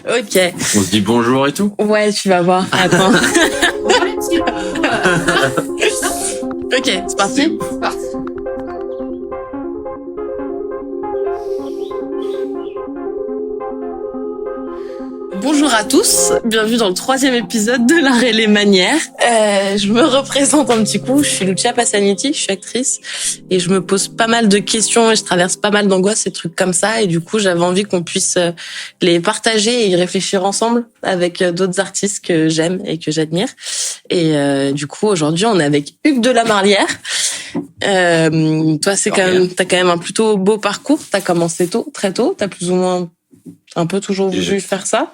Ok. On se dit bonjour et tout? Ouais, tu vas voir. Attends. Ok, c'est parti. Bonjour à tous, bienvenue dans le 3e épisode de L'Art et les Manières. Je me représente un petit coup, je suis Lucia Passaniti, je suis actrice et je me pose pas mal de questions et je traverse pas mal d'angoisses et trucs comme ça et du coup j'avais envie qu'on puisse les partager et y réfléchir ensemble avec d'autres artistes que j'aime et que j'admire. Et du coup aujourd'hui on est avec Hugues de la Marlière. Toi t'as quand même un plutôt beau parcours, t'as commencé très tôt, t'as plus ou moins un peu toujours voulu faire ça?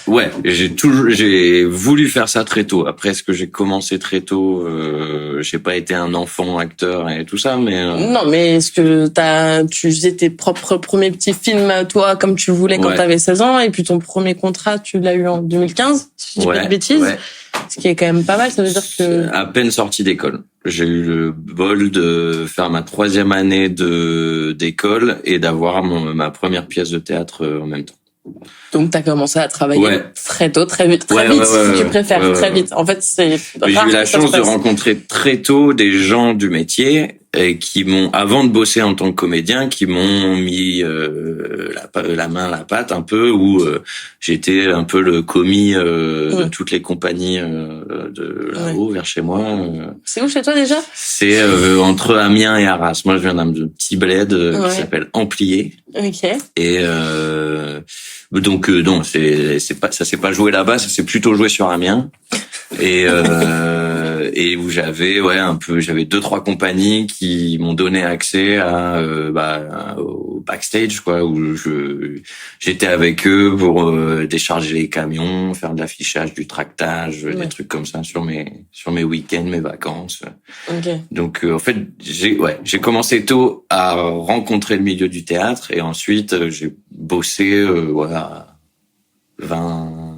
Ouais, j'ai voulu faire ça très tôt. Après, est-ce que j'ai commencé très tôt? J'ai pas été un enfant acteur et tout ça, mais non, mais est-ce que tu faisais tes propres premiers petits films toi comme tu voulais quand t'avais 16 ans et puis ton premier contrat tu l'as eu en 2015 si je dis pas de bêtises, ce qui est quand même pas mal. Ça veut dire que à peine sorti d'école. J'ai eu le bol de faire ma 3e année d'école et d'avoir ma première pièce de théâtre en même temps. Donc t'as commencé à travailler très tôt, très vite, si tu préfères, très vite. En fait, c'est j'ai eu la chance de rencontrer très tôt des gens du métier et qui m'ont, avant de bosser en tant que comédien, qui m'ont mis la main à la pâte un peu, où j'étais un peu le commis de toutes les compagnies de là-haut vers chez moi. C'est où chez toi déjà? C'est entre Amiens et Arras. Moi, je viens d'un petit bled qui s'appelle Amplier. Ok. Et donc non, ça s'est pas joué là-bas, ça s'est plutôt joué sur Amiens. Et où j'avais j'avais 2-3 compagnies qui m'ont donné accès au backstage, quoi, où j'étais avec eux pour décharger les camions, faire de l'affichage, du tractage, des trucs comme ça sur mes week-ends, mes vacances. Okay. Donc en fait, j'ai commencé tôt à rencontrer le milieu du théâtre et ensuite j'ai bossé 21.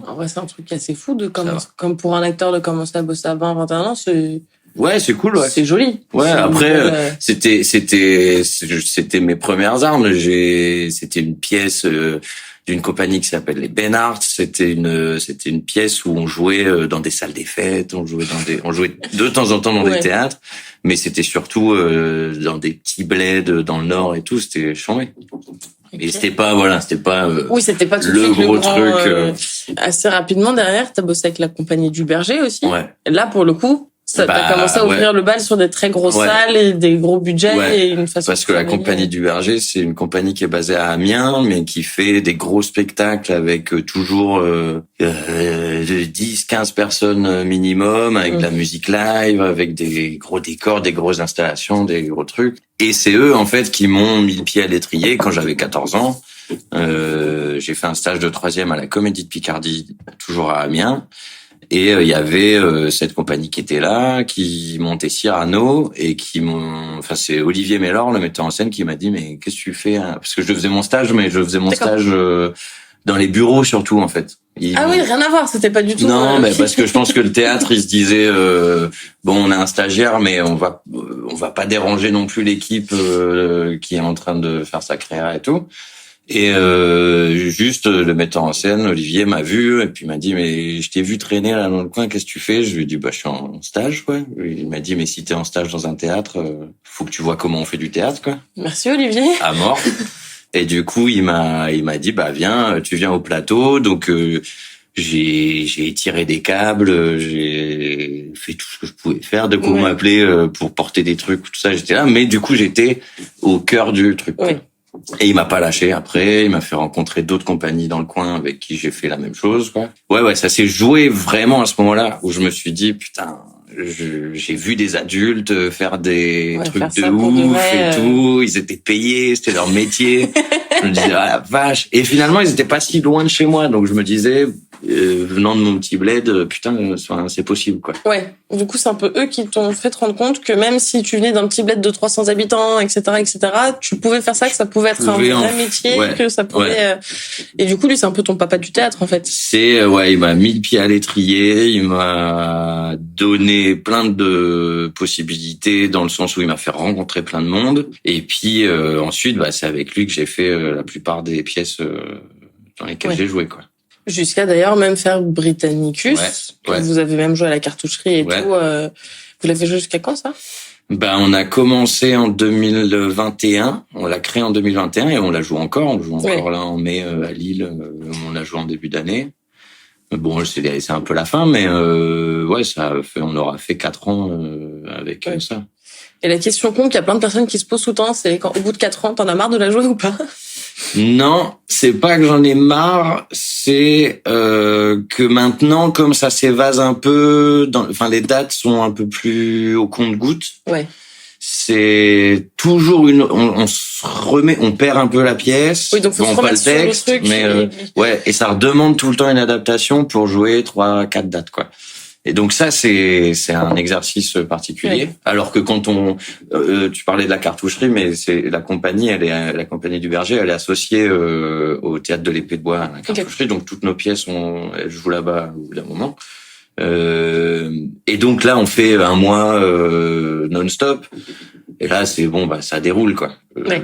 En vrai, c'est un truc assez fou de commencer, comme pour un acteur de commencer à bosser à 21 ans, c'est... Ouais, c'est cool, ouais. C'est joli. Ouais, après, c'était mes premières armes. C'était une pièce d'une compagnie qui s'appelle les Ben Arts. C'était une pièce où on jouait dans des salles des fêtes, on jouait de temps en temps dans des théâtres, mais c'était surtout dans des petits bleds dans le Nord et tout, c'était chambé. Okay. Et c'était pas c'était pas tout le gros truc. Assez rapidement derrière, t'as bossé avec la compagnie du Berger aussi. Ouais. Et là, pour le coup, t'as commencé à ouvrir le bal sur des très grosses salles et des gros budgets et une façon. Parce que la compagnie du Berger, c'est une compagnie qui est basée à Amiens, mais qui fait des gros spectacles avec toujours 10-15 personnes minimum, avec de la musique live, avec des gros décors, des grosses installations, des gros trucs. Et c'est eux, en fait, qui m'ont mis le pied à l'étrier quand j'avais 14 ans. J'ai fait un stage de 3e à la Comédie de Picardie, toujours à Amiens. Et il y avait cette compagnie qui était là, qui montait Cyrano et c'est Olivier Mélor, le metteur en scène, qui m'a dit mais qu'est-ce que tu fais hein? Parce que je faisais mon stage, mais je faisais mon stage dans les bureaux surtout en fait. Oui, rien à voir, c'était pas du tout. Non, mais parce que je pense que le théâtre, il se disait on a un stagiaire, mais on va pas déranger non plus l'équipe qui est en train de faire sa créa et tout. Et juste le metteur en scène, Olivier, m'a vu et puis m'a dit mais je t'ai vu traîner là dans le coin, qu'est-ce que tu fais? Je lui ai dit je suis en stage quoi. Il m'a dit mais si t'es en stage dans un théâtre, faut que tu vois comment on fait du théâtre quoi. Merci Olivier. À mort. Et du coup il m'a dit viens, tu viens au plateau. Donc j'ai étiré des câbles, j'ai fait tout ce que je pouvais faire. De quoi on m'appelait pour porter des trucs, tout ça, j'étais là. Mais du coup j'étais au cœur du truc. Oui. Et il m'a pas lâché après, il m'a fait rencontrer d'autres compagnies dans le coin avec qui j'ai fait la même chose, quoi. Ouais, ça s'est joué vraiment à ce moment-là où je me suis dit, putain, j'ai vu des adultes faire des trucs de ouf et tout, ils étaient payés, c'était leur métier. Je me disais, ah la vache. Et finalement, ils étaient pas si loin de chez moi, donc je me disais, venant de mon petit bled, putain, c'est possible, quoi. Ouais. Du coup, c'est un peu eux qui t'ont fait te rendre compte que même si tu venais d'un petit bled de 300 habitants, etc., tu pouvais faire ça, que ça pouvait être un vrai métier, que ça pouvait, Et du coup, lui, c'est un peu ton papa du théâtre, en fait. Il m'a mis le pied à l'étrier, il m'a donné plein de possibilités dans le sens où il m'a fait rencontrer plein de monde. Et puis, ensuite, c'est avec lui que j'ai fait la plupart des pièces dans lesquels j'ai joué, quoi. Jusqu'à d'ailleurs même faire Britannicus. Ouais. Vous avez même joué à la cartoucherie et tout. Vous l'avez joué jusqu'à quand, ça? On a commencé en 2021. On l'a créé en 2021 et on la joue encore. On joue encore là en mai à Lille. On l'a joué en début d'année. Bon, c'est un peu la fin, mais on aura fait 4 ans avec ça. Et la question con qu'il y a plein de personnes qui se posent tout le temps, c'est quand au bout de 4 ans, t'en as marre de la jouer ou pas? Non, c'est pas que j'en ai marre, c'est que maintenant, comme ça s'évase un peu, les dates sont un peu plus au compte-gouttes. Ouais. C'est toujours on se remet, on perd un peu la pièce. Oui, donc faut se remettre sur le truc. Mais et ça redemande tout le temps une adaptation pour jouer 3-4 dates, quoi. Et donc ça, c'est un exercice particulier. Ouais. Alors que quand tu parlais de la cartoucherie, mais c'est la compagnie du Berger, elle est associée au théâtre de l'Épée de Bois à la cartoucherie. Donc toutes nos pièces, elles jouent là-bas au bout d'un moment. Et donc là, on fait un mois non-stop. Et là, c'est bon, ça déroule, quoi. Ouais.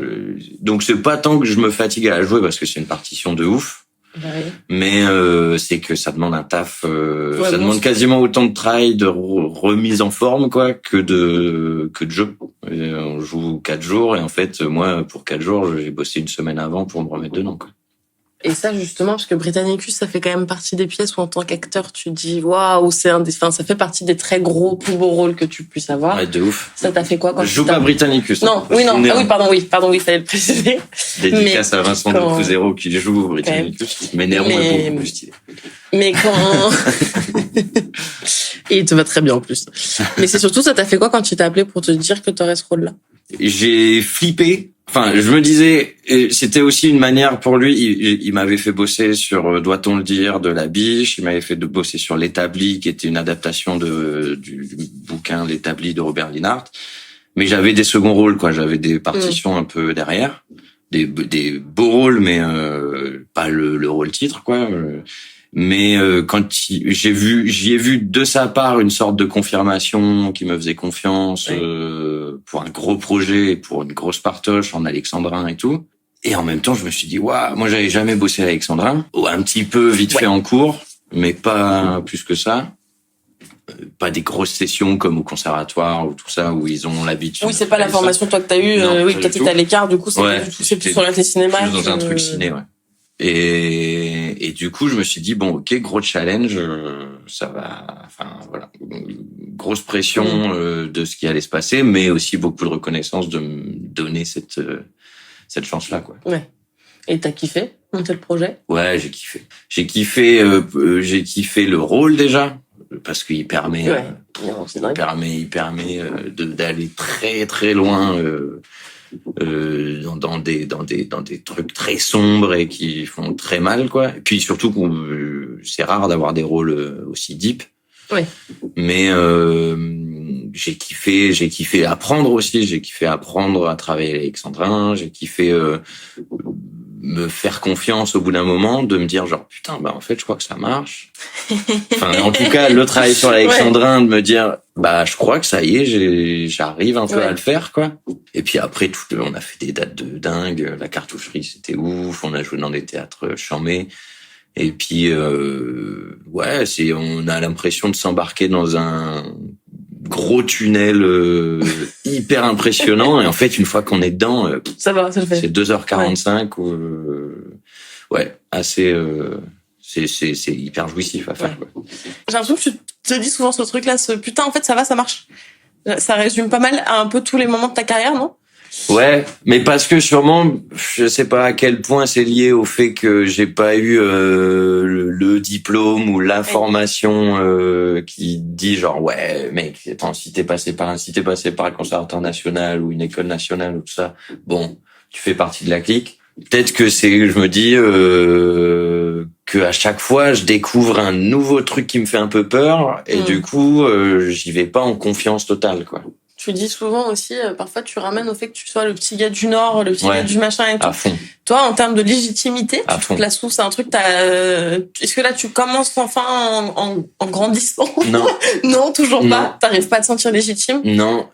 Donc c'est pas tant que je me fatigue à la jouer parce que c'est une partition de ouf. Ouais. Mais c'est que ça demande un taf, ça demande quasiment autant de travail, de remise en forme, quoi, que de jeu. Et on joue 4 jours et en fait, moi, pour 4 jours, j'ai bossé une semaine avant pour me remettre dedans, quoi. Et ça, justement, parce que Britannicus, ça fait quand même partie des pièces où, en tant qu'acteur, tu dis, waouh, ça fait partie des très plus beaux rôles que tu puisses avoir. Ouais, de ouf. Ça t'a fait quoi quand je joue pas Britannicus. Non, pardon, fallait le préciser. Dédicace à Vincent de Fusero qui joue Britannicus. Mais Néron est beaucoup plus stylé. Mais quand... Et il te va très bien, en plus. Mais c'est surtout, ça t'a fait quoi quand tu t'es appelé pour te dire que t'aurais ce rôle-là? J'ai flippé. Enfin, je me disais, c'était aussi une manière pour lui. Il m'avait fait bosser sur Doit-on le dire de La Biche. Il m'avait fait bosser sur L'Établi, qui était une adaptation du bouquin L'Établi de Robert Linhart. Mais j'avais des seconds rôles, quoi. J'avais des partitions un peu derrière, des beaux rôles, mais pas le rôle titre, quoi. Mais quand j'y ai vu de sa part une sorte de confirmation qui me faisait confiance pour un gros projet, pour une grosse partoche en alexandrin et tout. Et en même temps, je me suis dit, waouh, moi j'avais jamais bossé à l'alexandrin, un petit peu vite fait en cours, mais pas plus que ça. Pas des grosses sessions comme au conservatoire ou tout ça où ils ont l'habitude. Oui, c'est pas la formation toi que t'as eu, que t'étais à l'écart, du coup c'est plus sur la cinéma. Plus dans un truc ciné, ouais. Et du coup, je me suis dit, bon, ok, gros challenge, ça va, grosse pression de ce qui allait se passer, mais aussi beaucoup de reconnaissance de me donner cette chance-là, quoi. Ouais. Et t'as kiffé monter le projet? Ouais, j'ai kiffé. J'ai kiffé le rôle déjà, parce qu'il permet, il permet d'aller très très loin. Dans des trucs très sombres et qui font très mal, quoi. Et puis surtout c'est rare d'avoir des rôles aussi deep. Ouais. Mais j'ai kiffé apprendre aussi, j'ai kiffé apprendre à travailler l'alexandrin, j'ai kiffé me faire confiance au bout d'un moment, de me dire genre putain, en fait je crois que ça marche. Enfin, en tout cas, le travail sur l'alexandrin, de me dire je crois que ça y est, j'arrive un peu à le faire, quoi. Et puis après on a fait des dates de dingue, la cartoucherie c'était ouf, on a joué dans des théâtres chambés. Et puis on a l'impression de s'embarquer dans un gros tunnel hyper impressionnant, et en fait une fois qu'on est dedans, ça le fait. C'est 2h45 assez c'est hyper jouissif à faire, quoi. J'ai l'impression que tu te dis souvent ce truc là, putain en fait ça va, ça marche. Ça résume pas mal à un peu tous les moments de ta carrière, non? Ouais, mais parce que sûrement, je sais pas à quel point c'est lié au fait que j'ai pas eu le diplôme ou la formation qui dit genre ouais mec, attends, si t'es passé par un conservatoire national ou une école nationale ou tout ça, bon, tu fais partie de la clique. Peut-être que je me dis que à chaque fois je découvre un nouveau truc qui me fait un peu peur et du coup j'y vais pas en confiance totale, quoi. Tu dis souvent aussi, parfois tu ramènes au fait que tu sois le petit gars du Nord, le petit gars du machin et tout. À fond. Toi, en termes de légitimité, tu te la trouves, c'est un truc, est-ce que là tu commences enfin en grandissant? Non. Non, toujours pas. T'arrives pas à te sentir légitime? Non.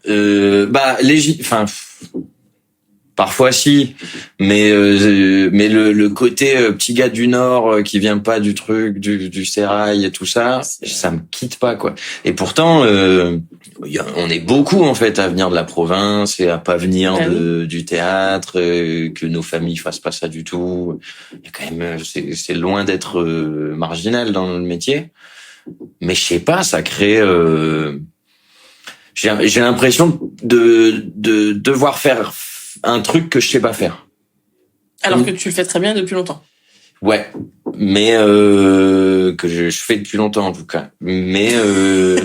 Parfois si, mais le côté petit gars du Nord qui vient pas du truc du sérail et tout ça, ça me quitte pas quoi. Et pourtant on est beaucoup en fait à venir de la province et à pas venir du théâtre, que nos familles fassent pas ça du tout. Il y a quand même c'est loin d'être marginal dans le métier. Mais je sais pas, ça crée j'ai l'impression de devoir faire un truc que je sais pas faire. Alors que tu le fais très bien depuis longtemps. Ouais, mais que je fais depuis longtemps en tout cas. Mais je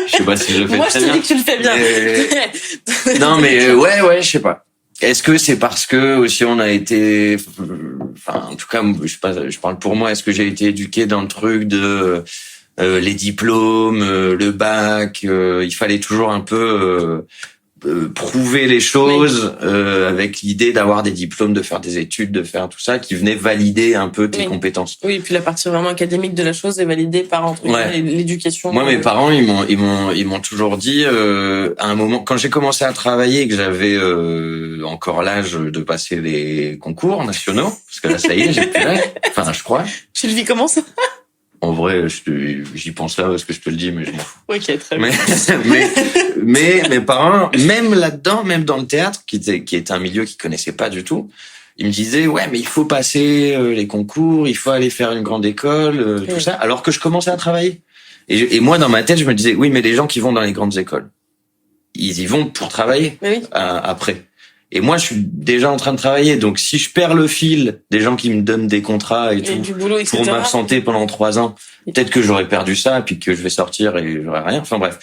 sais pas si je le fais Moi, très je te bien. dis que tu le fais bien. Mais... non, mais ouais, je sais pas. Est-ce que c'est parce que aussi on a été, enfin en tout cas, je parle pour moi. Est-ce que j'ai été éduqué dans le truc de les diplômes, le bac, il fallait toujours un peu prouver les choses avec l'idée d'avoir des diplômes, de faire des études, de faire tout ça qui venait valider un peu tes compétences. Oui, et puis la partie vraiment académique de la chose est validée par entre l'éducation. Moi, mes parents, ils m'ont toujours dit à un moment quand j'ai commencé à travailler et que j'avais encore l'âge de passer les concours nationaux, parce que là ça y est, j'ai plus l'âge. Enfin, je crois. Tu le vis comment ça? En vrai, j'y pense là parce que je te le dis, mais je m'en fous. Ok, très bien. Mais mes parents, même là-dedans, même dans le théâtre, qui était un milieu qu'ils connaissaient pas du tout, ils me disaient ouais, mais il faut passer les concours, il faut aller faire une grande école, tout ça. Alors que je commençais à travailler. Et moi, dans ma tête, je me disais oui, mais les gens qui vont dans les grandes écoles, ils y vont pour travailler après. Et moi, je suis déjà en train de travailler. Donc, si je perds le fil des gens qui me donnent des contrats et tout, du boulot, etc., pour m'absenter pendant 3 ans, peut-être que j'aurais perdu ça, puis que je vais sortir et j'aurais rien. Enfin, bref.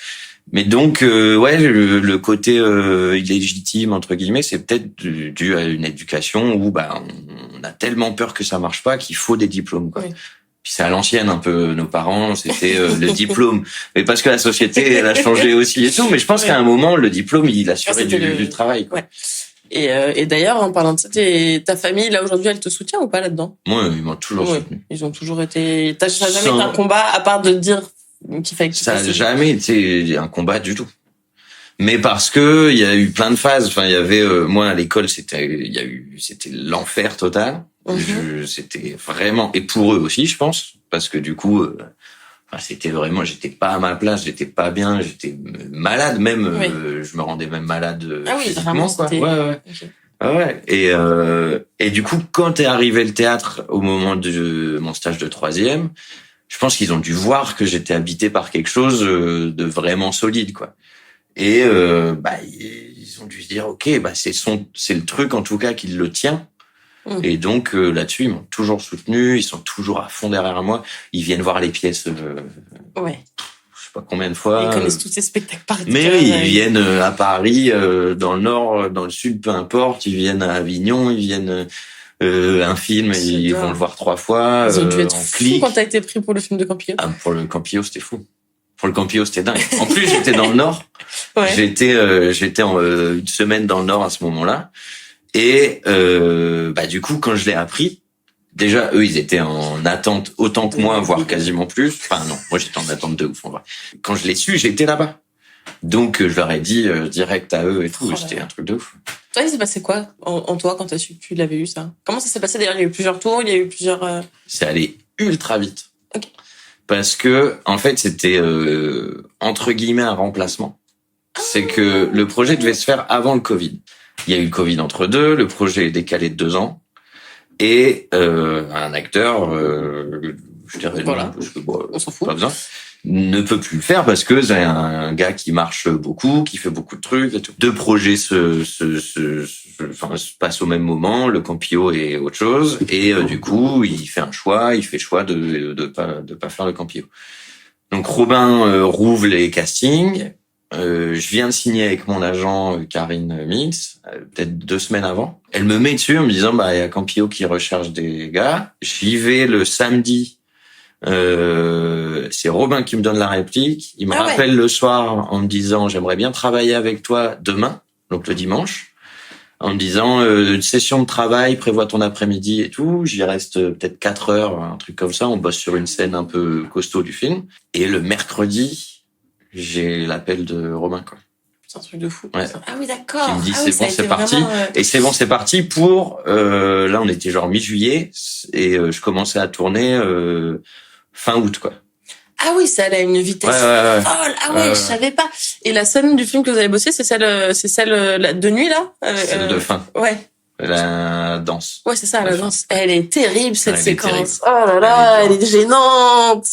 Mais donc, le côté illégitime, entre guillemets, c'est peut-être dû à une éducation où on a tellement peur que ça marche pas qu'il faut des diplômes, quoi. Oui. Puis c'est à l'ancienne un peu, nos parents, c'était le diplôme. Mais parce que la société, elle a changé aussi et tout. Mais je pense qu'à un moment, le diplôme, il assurait du travail, quoi. Ouais. Et d'ailleurs, en parlant de ça, ta famille, là, aujourd'hui, elle te soutient ou pas là-dedans? Moi, ils m'ont toujours soutenu. Ils ont toujours été... Ça n'a jamais été un combat, à part de dire qu'il fallait que tu ça n'a jamais été un combat du tout. Mais parce que il y a eu plein de phases. Enfin, il y avait... moi, à l'école, c'était l'enfer total. C'était vraiment... Et pour eux aussi, je pense. Parce que du coup... c'était vraiment, j'étais pas à ma place, j'étais pas bien, j'étais malade même, je me rendais même malade physiquement, quoi. Ouais. Okay. Et du coup, quand est arrivé le théâtre au moment de mon stage de 3e, je pense qu'ils ont dû voir que j'étais habité par quelque chose de vraiment solide, quoi. Et ils ont dû se dire, ok, c'est le truc en tout cas qui le tient. Et donc là-dessus, ils m'ont toujours soutenu, ils sont toujours à fond derrière moi. Ils viennent voir les pièces, je sais pas combien de fois. Ils connaissent tous ces spectacles par Mais oui, ils viennent à Paris, dans le Nord, dans le Sud, peu importe. Ils viennent à Avignon, ils viennent un film, ils vont le voir 3 fois. Ils ont dû être fous quand t'as été pris pour le film de Campillo. Ah, pour le Campillo, c'était fou. Pour le Campillo, c'était dingue. En plus, j'étais dans le Nord. J'étais une semaine dans le Nord à ce moment-là. Et du coup, quand je l'ai appris, déjà eux, ils étaient en attente autant que moi, voire quasiment plus. Enfin non, moi j'étais en attente de ouf en vrai. Quand je l'ai su, j'étais là-bas. Donc je leur ai dit direct à eux et tout. C'était un truc de ouf. Toi, il s'est passé quoi en toi quand t'as su que tu l'avais eu ça? Comment ça s'est passé d'ailleurs? Il y a eu plusieurs tours, il y a eu plusieurs. C'est allé ultra vite. Ok. Parce que en fait, c'était entre guillemets un remplacement. C'est que le projet devait se faire avant le Covid. Il y a eu le Covid entre deux, le projet est décalé de 2 ans, et un acteur, je dirais, on s'en fout, pas besoin, ne peut plus le faire parce que c'est un gars qui marche beaucoup, qui fait beaucoup de trucs et tout. 2 projets se passent au même moment, le Campillo et autre chose, et du coup, il fait le choix de pas faire le Campillo. Donc Robin rouvre les castings. Je viens de signer avec mon agent Karine Mix, peut-être 2 semaines avant. Elle me met dessus en me disant il y a Campillo qui recherche des gars. J'y vais le samedi. C'est Robin qui me donne la réplique. Il me rappelle le soir en me disant j'aimerais bien travailler avec toi demain, donc le dimanche, en me disant une session de travail, prévois ton après-midi et tout. J'y reste peut-être 4 heures, un truc comme ça. On bosse sur une scène un peu costaud du film. Et le mercredi, j'ai l'appel de Robin, quoi. C'est un truc de fou. Ouais. Ah oui, d'accord. Qui me dit, ah oui, c'est bon, c'est parti. Vraiment, Et c'est bon, c'est parti pour, là, on était genre mi-juillet, et je commençais à tourner, fin août, quoi. Ah oui, ça allait à une vitesse Ouais. folle. Ah ouais, je savais pas. Et la scène du film que vous avez bossé, c'est celle de nuit, là? Celle de fin. Ouais. La danse. Ouais, c'est ça, la danse. Elle est terrible, cette Elle est séquence. terrible. Oh là là, elle est gênante.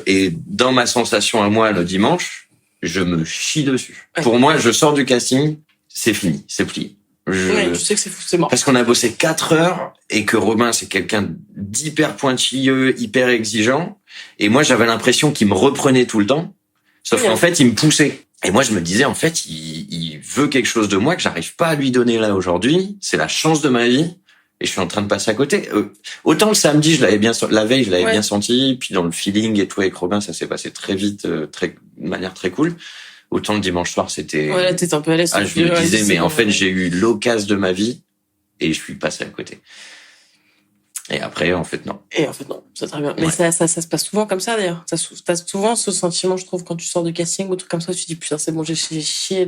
Et dans ma sensation à moi, le dimanche, je me chie dessus. Ouais. Pour moi, je sors du casting, c'est fini, c'est plié. Ouais, tu sais que c'est mort. Parce qu'on a bossé 4 heures et que Robin, c'est quelqu'un d'hyper pointilleux, hyper exigeant. Et moi, j'avais l'impression qu'il me reprenait tout le temps. Sauf qu'en fait, il me poussait. Et moi, je me disais, en fait, il veut quelque chose de moi que j'arrive pas à lui donner là aujourd'hui. C'est la chance de ma vie. Et je suis en train de passer à côté. Autant le samedi, la veille, je l'avais bien senti. Puis dans le feeling et tout avec Robin, ça s'est passé très vite, de manière très cool. Autant le dimanche soir, c'était... Ouais, là, t'étais un peu à l'aise. je me disais, mais en fait, j'ai eu l'occasion de ma vie et je suis passé à côté. Et après, en fait, non. C'est très bien. Mais ça se passe souvent comme ça, d'ailleurs. Ça se passe souvent, ce sentiment, je trouve, quand tu sors de casting ou truc comme ça, tu te dis, putain, c'est bon, j'ai chié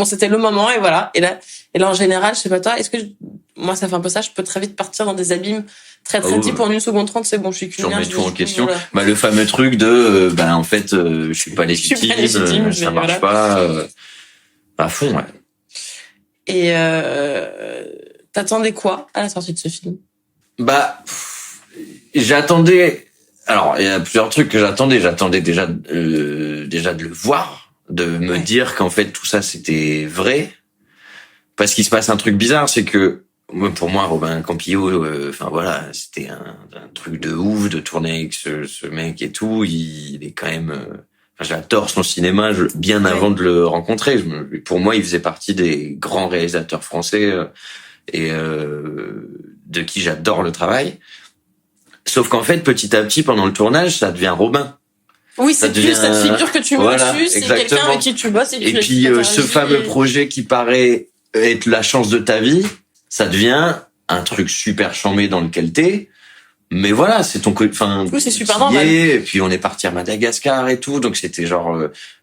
c'était le moment, et voilà. Et là, en général, je sais pas toi, moi, ça fait un peu ça, je peux très vite partir dans des abîmes très deep en 1 seconde 30, c'est bon, je suis qu'une merde. Je remets tout en question. Voilà. Bah, le fameux truc de, en fait, je suis pas légitime, ça marche pas, à fond, ouais. Et, t'attendais quoi à la sortie de ce film? J'attendais. Alors, il y a plusieurs trucs que j'attendais. J'attendais déjà de le voir, de me dire qu'en fait tout ça c'était vrai. Parce qu'il se passe un truc bizarre, c'est que pour moi, Robin Campillo, voilà, c'était un truc de ouf de tourner avec ce mec et tout. Il est quand même. J'adore son cinéma bien avant de le rencontrer. Pour moi, il faisait partie des grands réalisateurs français et de qui j'adore le travail. Sauf qu'en fait, petit à petit, pendant le tournage, ça devient Robin. Oui, c'est plus cette figure que tu mets dessus, c'est quelqu'un avec qui tu bosses et puis ce fameux projet qui paraît être la chance de ta vie, ça devient un truc super chambé dans lequel t'es. Mais voilà, c'est ton oui, c'est super normal. Et puis on est parti à Madagascar et tout, donc c'était genre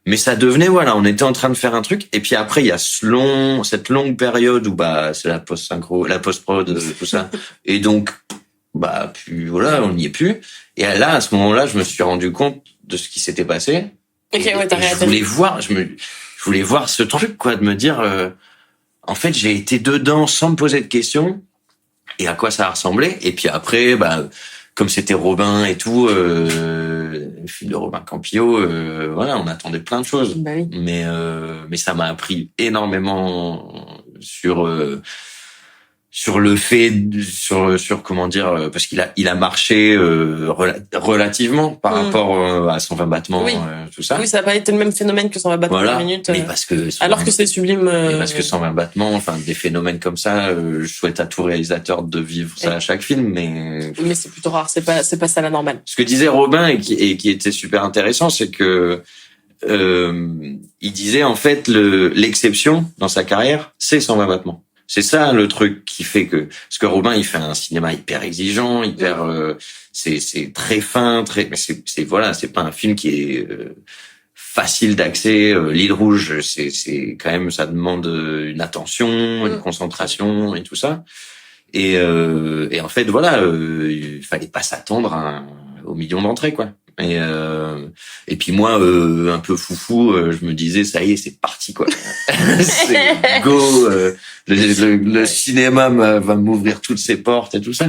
mais ça devenait on était en train de faire un truc et puis après il y a cette longue période où c'est la post-synchro, la post-prod, tout ça. Et donc puis voilà, on n'y est plus. Et là à ce moment-là, je me suis rendu compte de ce qui s'était passé. OK, ouais, t'as réalisé. Je voulais voir ce truc quoi, de me dire en fait, j'ai été dedans sans me poser de questions. Et à quoi ça a ressemblé. Et puis après, comme c'était Robin et tout, le film de Robin Campillo, voilà, on attendait plein de choses. Bah oui. Mais ça m'a appris énormément sur le fait, sur comment dire, parce qu'il a marché relativement par rapport à 120 battements, tout ça. Oui, ça n'a pas été le même phénomène que 120 battements par minute. Mais parce que alors que c'est sublime. Parce que 120 battements, des phénomènes comme ça, je souhaite à tout réalisateur de vivre ça à chaque film, mais c'est plutôt rare. C'est pas ça la normale. Ce que disait Robin et qui était super intéressant, c'est que il disait en fait l'exception dans sa carrière, c'est 120 battements. C'est ça le truc qui fait parce que Robin il fait un cinéma hyper exigeant, c'est très fin, mais c'est pas un film qui est facile d'accès. L'île rouge, c'est quand même, ça demande une attention, une concentration et tout ça. Et en fait voilà, il fallait pas s'attendre aux millions d'entrées quoi. Et puis moi un peu foufou, je me disais ça y est, c'est parti quoi. C'est go, le cinéma va m'ouvrir toutes ses portes et tout ça.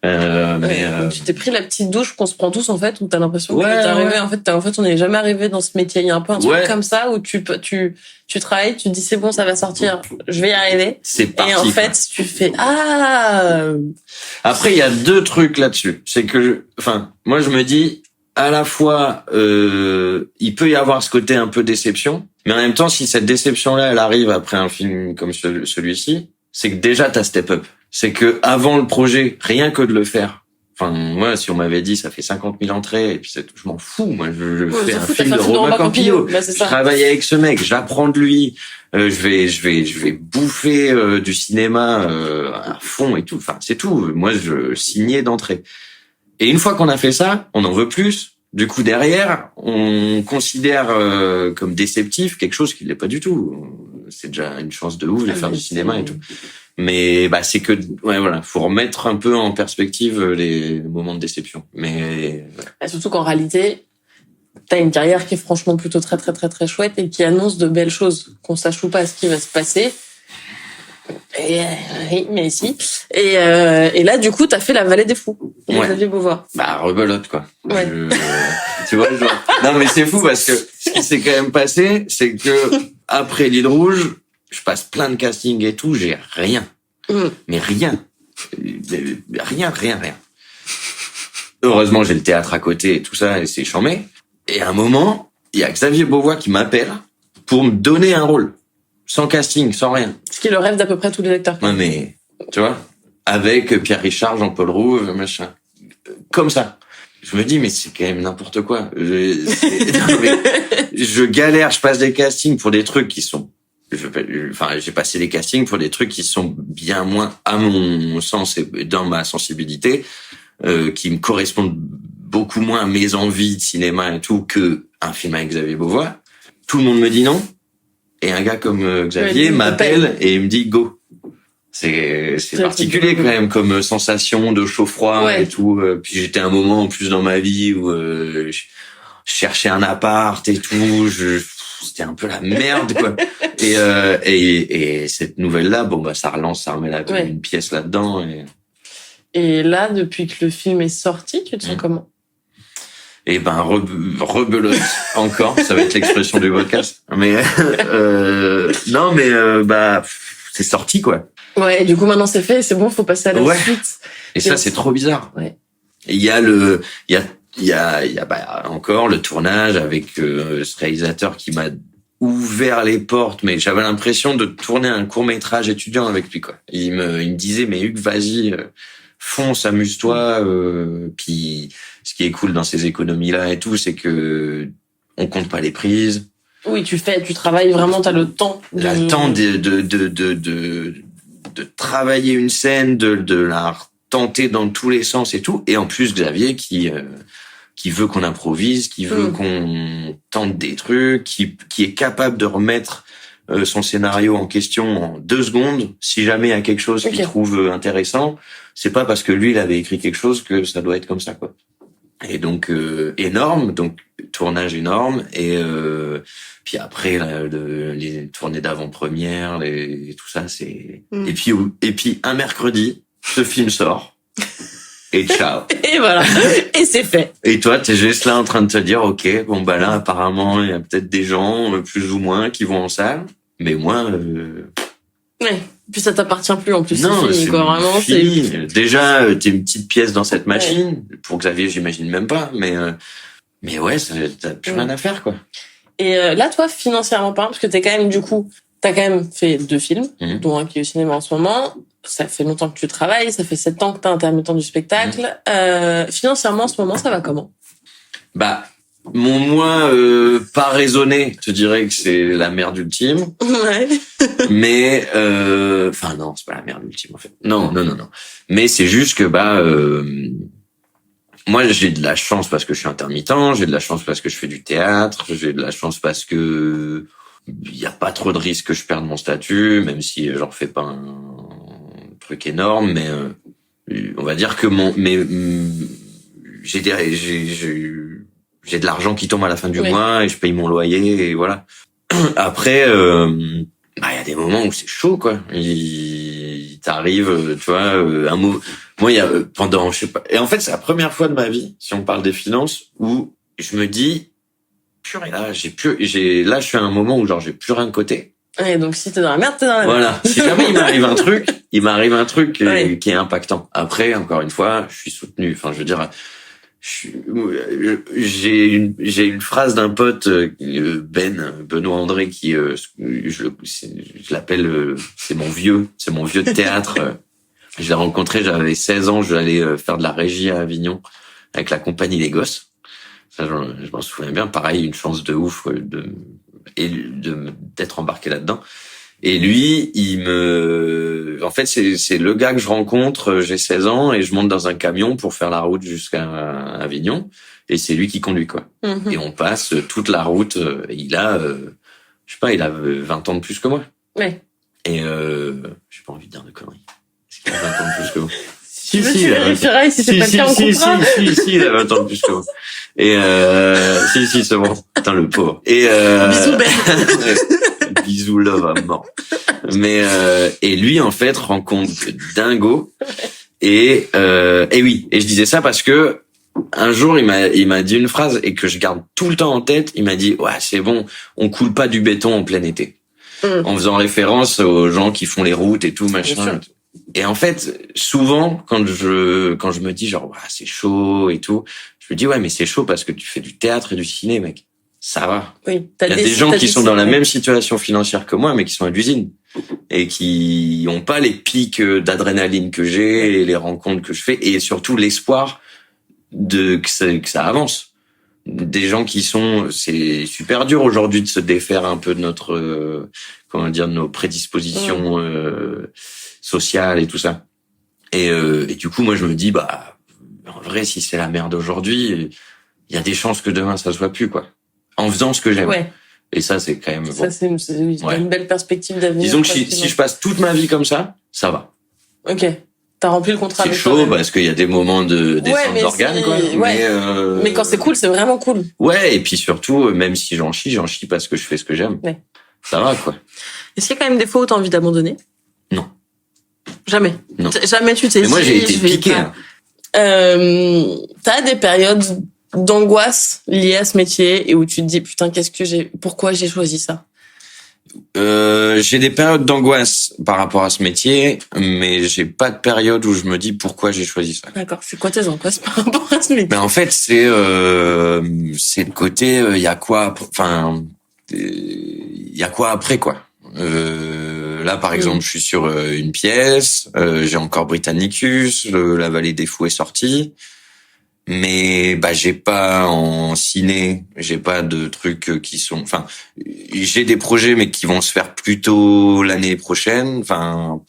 Tu t'es pris la petite douche qu'on se prend tous en fait, où t'as l'impression que t'es arrivé en fait on n'est jamais arrivé dans ce métier. Il y a un peu un truc comme ça où tu travailles, tu te dis c'est bon, ça va sortir, je vais y arriver. C'est parti. Et en fait tu fais Après il y a 2 trucs là-dessus, c'est que moi je me dis à la fois il peut y avoir ce côté un peu déception, mais en même temps si cette déception là elle arrive après un film comme celui-ci, c'est que déjà t'as step up. C'est que avant le projet, rien que de le faire. Moi, si on m'avait dit ça fait 50 000 entrées, et puis je m'en fous. Moi, je fais un film de Robin Campillo. Je travaille avec ce mec, j'apprends de lui. Je vais bouffer du cinéma à fond et tout. C'est tout. Moi, je signais d'entrée. Et une fois qu'on a fait ça, on en veut plus. Du coup, derrière, on considère comme déceptif quelque chose qui l'est pas du tout. C'est déjà une chance de ouf de faire du cinéma et tout. Mais c'est que voilà, faut remettre un peu en perspective les moments de déception. Mais surtout qu'en réalité, t'as une carrière qui est franchement plutôt très très très très chouette et qui annonce de belles choses, qu'on sache ou pas ce qui va se passer. Et oui, mais si. Et là, du coup, t'as fait La Vallée des Fous. Xavier Beauvois. Rebelote, quoi. Ouais. Tu vois, genre. Non, mais c'est fou parce que ce qui s'est quand même passé, c'est que après l'Île Rouge, je passe plein de castings et tout, j'ai rien. Mais rien. Rien. Heureusement, j'ai le théâtre à côté et tout ça, et c'est chambé. Et à un moment, il y a Xavier Beauvois qui m'appelle pour me donner un rôle. Sans casting, sans rien. Ce qui est le rêve d'à peu près tous les acteurs. Ouais, mais, tu vois, avec Pierre Richard, Jean-Paul Roux, machin. Comme ça. Je me dis, mais c'est quand même n'importe quoi. Je galère, je passe des castings pour des trucs qui sont... j'ai passé des castings pour des trucs qui sont bien moins, à mon sens et dans ma sensibilité, qui me correspondent beaucoup moins à mes envies de cinéma et tout que un film avec Xavier Beauvois. Tout le monde me dit non. Et un gars comme Xavier m'appelle et il me dit go. C'est particulier quand même comme sensation de chaud-froid et tout. Puis j'étais à un moment en plus dans ma vie où je cherchais un appart et tout. C'était un peu la merde, quoi. Et cette nouvelle-là, ça relance, ça remet une pièce là-dedans. Et là, depuis que le film est sorti, tu te sens comment? Et rebelote encore, ça va être l'expression du podcast. Mais non, mais c'est sorti, quoi. Ouais, et du coup maintenant c'est fait, c'est bon, faut passer à la suite. Et ça c'est trop bizarre. Ouais. Il y a encore le tournage avec ce réalisateur qui m'a ouvert les portes, mais j'avais l'impression de tourner un court-métrage étudiant avec lui, quoi. Il me disait mais Hugues, vas-y, fonce, amuse-toi, puis ce qui est cool dans ces économies-là et tout, c'est que on compte pas les prises. Oui, tu travailles vraiment, t'as le temps. Le temps de travailler une scène, de la tenter dans tous les sens et tout. Et en plus, Xavier qui veut qu'on improvise, qui veut qu'on tente des trucs, qui est capable de remettre son scénario en question en 2 secondes. Si jamais il y a quelque chose qu'il trouve intéressant, c'est pas parce que lui, il avait écrit quelque chose que ça doit être comme ça, quoi. Et donc, énorme, donc tournage énorme, et puis après les tournées d'avant-première, et tout ça, c'est... Et puis un mercredi, ce film sort, et ciao. Et voilà, et c'est fait. Et toi, t'es juste là en train de te dire, ok, là, apparemment, il y a peut-être des gens, plus ou moins, qui vont en salle, mais moi... Ouais. Puis ça t'appartient plus en plus. Non, c'est fini, quoi. Vraiment, fini. Déjà, t'es une petite pièce dans cette machine. Pour Xavier, j'imagine même pas. Mais ouais, t'as plus rien à faire, quoi. Et là, toi, financièrement parlant, parce que t'as quand même fait 2 films, dont un qui est au cinéma en ce moment. Ça fait longtemps que tu travailles, ça fait 7 ans que t'es intermittent du spectacle. Financièrement, en ce moment, ça va comment? Mon moi pas raisonné, je te dirais que c'est la merde ultime. Ouais. Mais non, c'est pas la merde ultime en fait. Non. Mais c'est juste que moi j'ai de la chance parce que je suis intermittent, j'ai de la chance parce que je fais du théâtre, j'ai de la chance parce que il y a pas trop de risques que je perde mon statut, même si j'en fais pas un truc énorme, mais on va dire que j'ai de l'argent qui tombe à la fin du mois et je paye mon loyer et voilà. Après, il y a des moments où c'est chaud, quoi. Il t'arrive, tu vois, un mot. Moi, il y a pendant, je sais pas. Et en fait, c'est la première fois de ma vie, si on parle des finances, où je me dis, purée, là, là, je suis à un moment où genre j'ai plus rien de côté. Ouais, donc si t'es dans la merde, t'es dans la merde. Voilà. Si jamais il m'arrive un truc qui est impactant. Après, encore une fois, je suis soutenu. Enfin, je veux dire. J'ai une phrase d'un pote, Benoît André, qui je l'appelle, c'est mon vieux de théâtre. Je l'ai rencontré, j'avais 16 ans, j'allais faire de la régie à Avignon avec la compagnie Les Gosses. Ça, je m'en souviens bien. Pareil, une chance de ouf d'être embarqué là-dedans. Et lui, en fait, c'est le gars que je rencontre, j'ai 16 ans, et je monte dans un camion pour faire la route jusqu'à Avignon, et c'est lui qui conduit, quoi. Et on passe toute la route, il a, je sais pas, il a 20 ans de plus que moi. Ouais. Et j'ai pas envie de dire de conneries. Est-ce qu'il a 20 ans de plus que moi? Si, tu vérifieras, si c'est pas le cas, on coupera. Si, il a 20 ans de plus que moi. Et si, c'est bon. Putain, le pauvre. Et bisous, Ben. Bisous, love à mort. Mais et lui, en fait, rencontre dingo. Et oui. Et je disais ça parce que un jour, il m'a dit une phrase et que je garde tout le temps en tête. Il m'a dit, ouais, c'est bon, on coule pas du béton en plein été. En faisant référence aux gens qui font les routes et tout, machin. Et en fait, souvent, quand je me dis genre, ouais, c'est chaud et tout, je me dis, ouais, mais c'est chaud parce que tu fais du théâtre et du ciné, mec. Ça va. Oui. Il y a des gens qui sont dans la même situation financière que moi, mais qui sont à l'usine. Et qui ont pas les pics d'adrénaline que j'ai, et les rencontres que je fais, et surtout l'espoir que ça avance. Des gens qui c'est super dur aujourd'hui de se défaire un peu de notre, de nos prédispositions, sociales et tout ça. Et du coup, moi, je me dis, bah, en vrai, si c'est la merde aujourd'hui, il y a des chances que demain, ça soit plus, quoi. En faisant ce que j'aime. Ouais. Et ça, c'est quand même bon. Ça, c'est une belle perspective d'avenir. Disons que si je passe toute ma vie comme ça va. Ok. T'as rempli le contrat. C'est chaud parce qu'il y a des moments de descente d'organes, quoi. Ouais. Mais quand c'est cool, c'est vraiment cool. Ouais, et puis surtout, même si j'en chie parce que je fais ce que j'aime. Ouais. Ça va, quoi. Est-ce qu'il y a quand même des fois où t'as envie d'abandonner? Non. Jamais. Non. Jamais tu t'es dit. Mais moi, j'ai été piqué. T'as des périodes d'angoisse liées à ce métier et où tu te dis, putain, pourquoi j'ai choisi ça? J'ai des périodes d'angoisse par rapport à ce métier, mais j'ai pas de période où je me dis pourquoi j'ai choisi ça. D'accord. C'est quoi tes angoisses par rapport à ce métier? Ben en fait, c'est le côté il y a quoi après, quoi. Là par exemple, je suis sur une pièce, j'ai encore Britannicus, La Vallée des Fous est sorti. Mais j'ai pas en ciné, j'ai pas de trucs qui sont, j'ai des projets mais qui vont se faire plutôt l'année prochaine, fin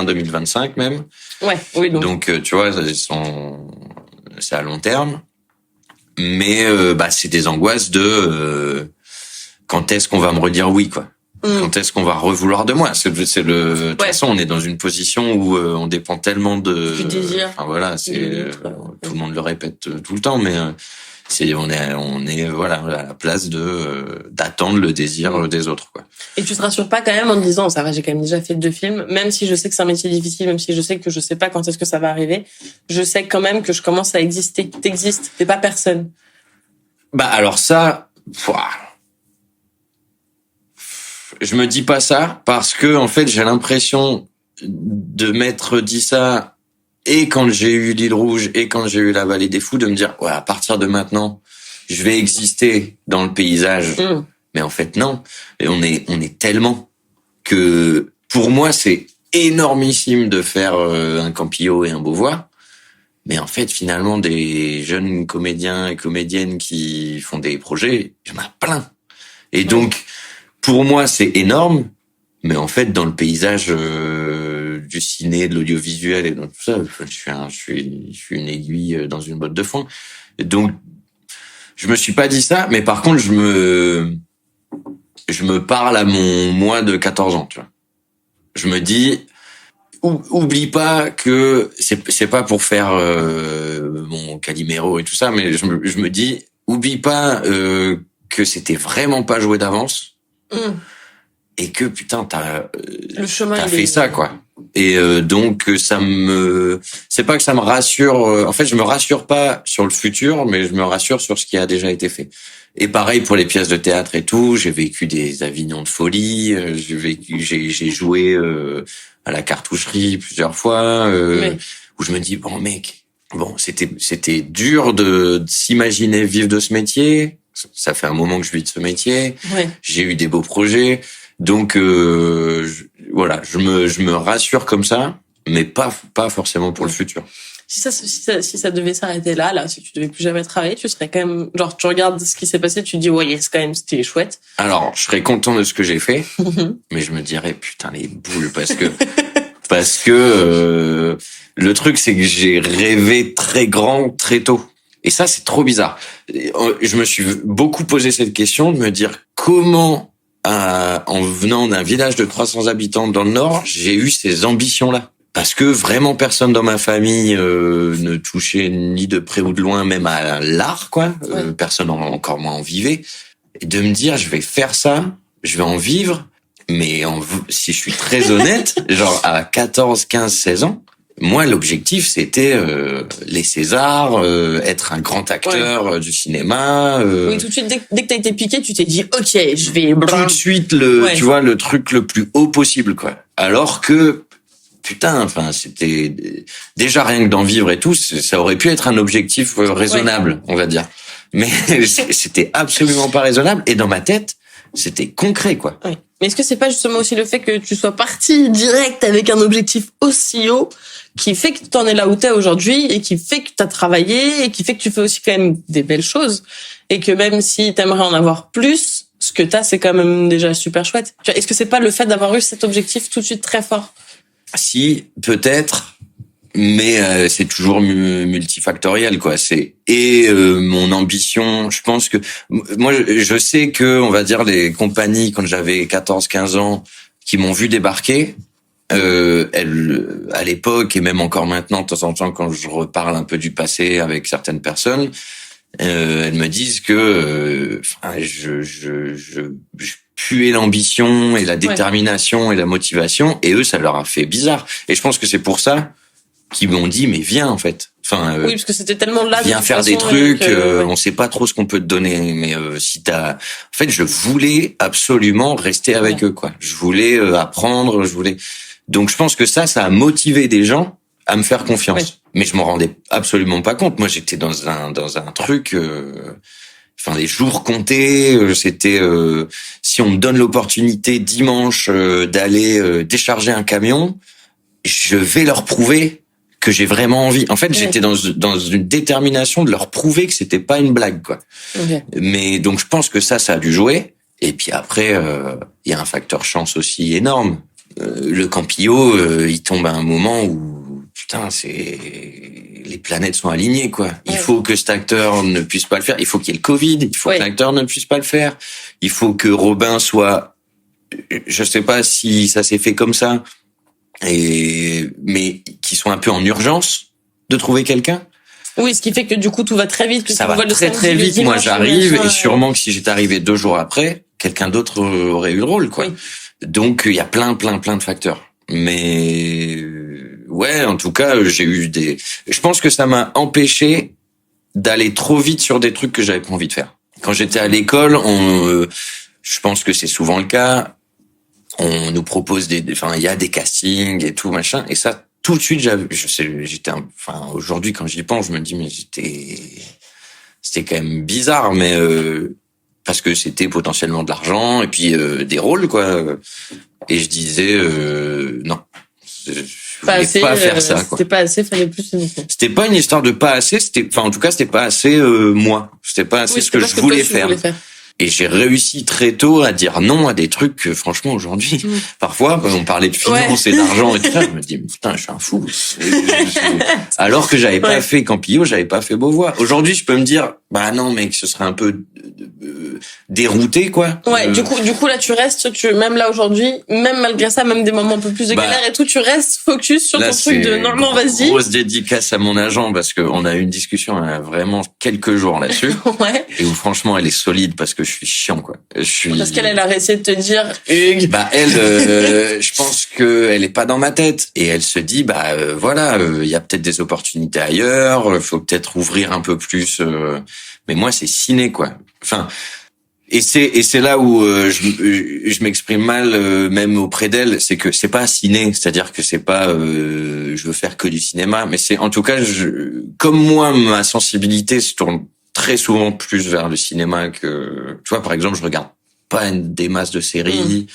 2025 même. Ouais, oui donc tu vois, c'est à long terme. Mais c'est des angoisses de quand est-ce qu'on va me redire oui, quoi. Quand est-ce qu'on va revouloir de moi? De toute façon, on est dans une position où on dépend tellement du désir. Enfin voilà, tout le monde le répète tout le temps, mais on est voilà à la place d'attendre le désir des autres, quoi. Et tu te rassures pas quand même en te disant, ça va, j'ai quand même déjà fait 2 films, même si je sais que c'est un métier difficile, même si je sais que je sais pas quand est-ce que ça va arriver, je sais quand même que je commence à exister. T'existes, t'es pas personne. Alors ça. Je me dis pas ça parce que en fait j'ai l'impression de m'être dit ça et quand j'ai eu l'île Rouge et quand j'ai eu La Vallée des Fous, de me dire ouais, à partir de maintenant je vais exister dans le paysage. Mais en fait non, et on est tellement que pour moi c'est énormissime de faire un Campillo et un Beauvoir, mais en fait finalement des jeunes comédiens et comédiennes qui font des projets, il y en a plein. Et donc pour moi, c'est énorme, mais en fait, dans le paysage du ciné, de l'audiovisuel et dans tout ça, je suis une aiguille dans une botte de foin. Et donc, je me suis pas dit ça, mais par contre, je me parle à mon moi de 14 ans, tu vois. Je me dis, oublie pas que c'est pas pour faire mon Calimero et tout ça, mais je me dis, oublie pas que c'était vraiment pas joué d'avance. Et que putain t'as fait ça, quoi. Et donc c'est pas que ça me rassure, en fait je me rassure pas sur le futur, mais je me rassure sur ce qui a déjà été fait. Et pareil pour les pièces de théâtre et tout, j'ai vécu des Avignons de folie, j'ai joué à la cartoucherie plusieurs fois, où je me dis c'était dur de s'imaginer vivre de ce métier. Ça fait un moment que je vis de ce métier. Ouais. J'ai eu des beaux projets. Donc, voilà, je me rassure comme ça, mais pas forcément pour le futur. Si ça devait s'arrêter là, si tu devais plus jamais travailler, tu serais quand même, genre, tu regardes ce qui s'est passé, tu te dis, ouais, c'est quand même, c'était chouette. Alors, je serais content de ce que j'ai fait, mais je me dirais, putain, les boules, parce que le truc, c'est que j'ai rêvé très grand, très tôt. Et ça, c'est trop bizarre. Je me suis beaucoup posé cette question de me dire comment, en venant d'un village de 300 habitants dans le Nord, j'ai eu ces ambitions-là. Parce que vraiment personne dans ma famille ne touchait ni de près ou de loin, même à l'art, quoi. Ouais. Personne encore moins en vivait. Et de me dire, je vais faire ça, je vais en vivre, mais si je suis très honnête, genre à 14, 15, 16 ans, moi, l'objectif, c'était les Césars, être un grand acteur du cinéma. Oui, tout de suite, dès que t'as été piqué, tu t'es dit, ok, je vais... Tout de suite, tu vois, le truc le plus haut possible, quoi. Alors que, putain, enfin, c'était déjà rien que d'en vivre et tout, ça aurait pu être un objectif raisonnable, on va dire. Mais c'était absolument pas raisonnable. Et dans ma tête, c'était concret, quoi. Oui. Mais est-ce que c'est pas justement aussi le fait que tu sois parti direct avec un objectif aussi haut qui fait que t'en es là où t'es aujourd'hui et qui fait que t'as travaillé et qui fait que tu fais aussi quand même des belles choses et que même si t'aimerais en avoir plus, ce que t'as, c'est quand même déjà super chouette. Est-ce que c'est pas le fait d'avoir eu cet objectif tout de suite très fort? Si, peut-être. Mais c'est toujours multifactoriel, quoi. Mon ambition. Je pense que moi, je sais que, on va dire, les compagnies quand j'avais 14-15 ans qui m'ont vu débarquer, elles, à l'époque et même encore maintenant, de temps en temps, quand je reparle un peu du passé avec certaines personnes, elles me disent que, je puais l'ambition et la détermination et la motivation, et eux, ça leur a fait bizarre. Et je pense que c'est pour ça qui m'ont dit mais viens en fait. Enfin oui, parce que c'était tellement là. Viens faire des trucs, on sait pas trop ce qu'on peut te donner, mais si t'as, en fait, je voulais absolument rester avec eux, quoi. Je voulais apprendre, donc je pense que ça a motivé des gens à me faire confiance. Ouais. Mais je m'en rendais absolument pas compte. Moi, j'étais dans un truc. Enfin, les jours comptés. C'était si on me donne l'opportunité dimanche d'aller décharger un camion, je vais leur prouver que j'ai vraiment envie. En fait, j'étais dans une détermination de leur prouver que c'était pas une blague, quoi. Okay. Mais donc, je pense que ça a dû jouer. Et puis après, il y a un facteur chance aussi énorme. Le Campillo, il tombe à un moment où, putain, les planètes sont alignées, quoi. Il faut que cet acteur ne puisse pas le faire. Il faut qu'il y ait le Covid. Il faut que l'acteur ne puisse pas le faire. Il faut que Robin soit, je sais pas si ça s'est fait comme ça, mais qui sont un peu en urgence de trouver quelqu'un. Oui, ce qui fait que du coup tout va très vite. Ça va très très vite. Moi j'arrive et sûrement que si j'étais arrivé 2 jours après, quelqu'un d'autre aurait eu le rôle, quoi. Oui. Donc il y a plein de facteurs. Mais ouais, en tout cas, je pense que ça m'a empêché d'aller trop vite sur des trucs que j'avais pas envie de faire. Quand j'étais à l'école, je pense que c'est souvent le cas. On nous propose il y a des castings et tout machin, et ça tout de suite aujourd'hui quand j'y pense, je me dis mais c'était quand même bizarre, mais parce que c'était potentiellement de l'argent et puis des rôles, quoi, et je disais non, je voulais pas faire ça, quoi. C'était pas assez, fallait plus. C'était pas une histoire de pas assez, en tout cas c'était pas assez moi, c'était pas assez ce que je voulais faire. Et j'ai réussi très tôt à dire non à des trucs que, franchement, aujourd'hui, parfois, on parlait de finances et d'argent et tout ça, je me dis, mais putain, je suis un fou. Alors que j'avais pas fait Campillo, j'avais pas fait Beauvois. Aujourd'hui, je peux me dire, bah non, mec, ce serait un peu dérouté, quoi. Ouais, du coup, là, tu restes, même là, aujourd'hui, même malgré ça, même des moments un peu plus de galère et tout, tu restes focus sur ton truc de normalement, vas-y. Grosse dédicace à mon agent, parce qu'on a eu une discussion, vraiment quelques jours là-dessus. Et où, franchement, elle est solide, parce que je suis chiant, quoi. Parce qu'elle a essayé de te dire, Hugues. Bah, elle, je pense qu'elle est pas dans ma tête. Et elle se dit, voilà, il y a peut-être des opportunités ailleurs, faut peut-être ouvrir un peu plus, mais moi, c'est ciné, quoi. Enfin, et c'est là où je m'exprime mal, même auprès d'elle, c'est que c'est pas ciné, c'est-à-dire que c'est pas je veux faire que du cinéma, mais c'est, en tout cas, comme moi, ma sensibilité se tourne très souvent plus vers le cinéma que, tu vois, par exemple, je regarde pas des masses de séries.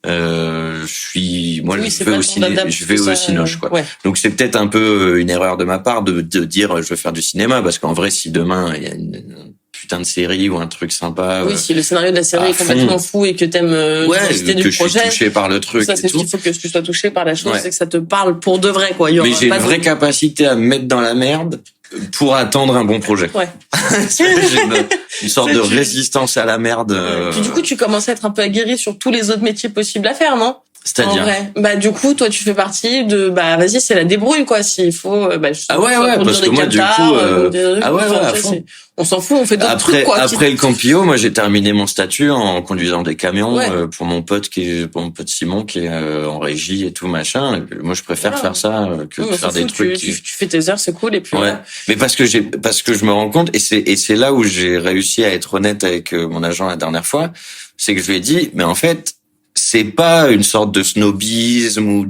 Moi, oui, je vais au Cinoche, quoi. Ouais. Donc c'est peut-être un peu une erreur de ma part de dire je veux faire du cinéma, parce qu'en vrai, si demain il y a une putain de série ou un truc sympa, oui, si le scénario de la série est complètement fou et que t'aimes l'identité du projet, je suis touché par le truc, ça c'est ce qu'il faut, que tu sois touché par la chose, ouais. c'est que ça te parle pour de vrai, quoi. Mais j'ai une vraie capacité à me mettre dans la merde pour attendre un bon projet. Ouais. J'ai une sorte de résistance à la merde. Puis du coup, tu commences à être un peu aguerri sur tous les autres métiers possibles à faire, non? C'est-à-dire? En vrai. Bah, du coup, toi, tu fais partie de, vas-y, c'est la débrouille, quoi, s'il faut, ah ouais, parce que moi, du coup, on s'en fout, on fait d'autres trucs, quoi. Après le Campio, moi, j'ai terminé mon statut en conduisant des camions, pour mon pote Simon, qui est en régie et tout, machin. Et moi, je préfère faire ça, que de faire des trucs. Tu fais tes heures, c'est cool, et puis Mais parce que je me rends compte, et c'est là où j'ai réussi à être honnête avec mon agent la dernière fois, c'est que je lui ai dit, mais en fait, c'est pas une sorte de snobisme ou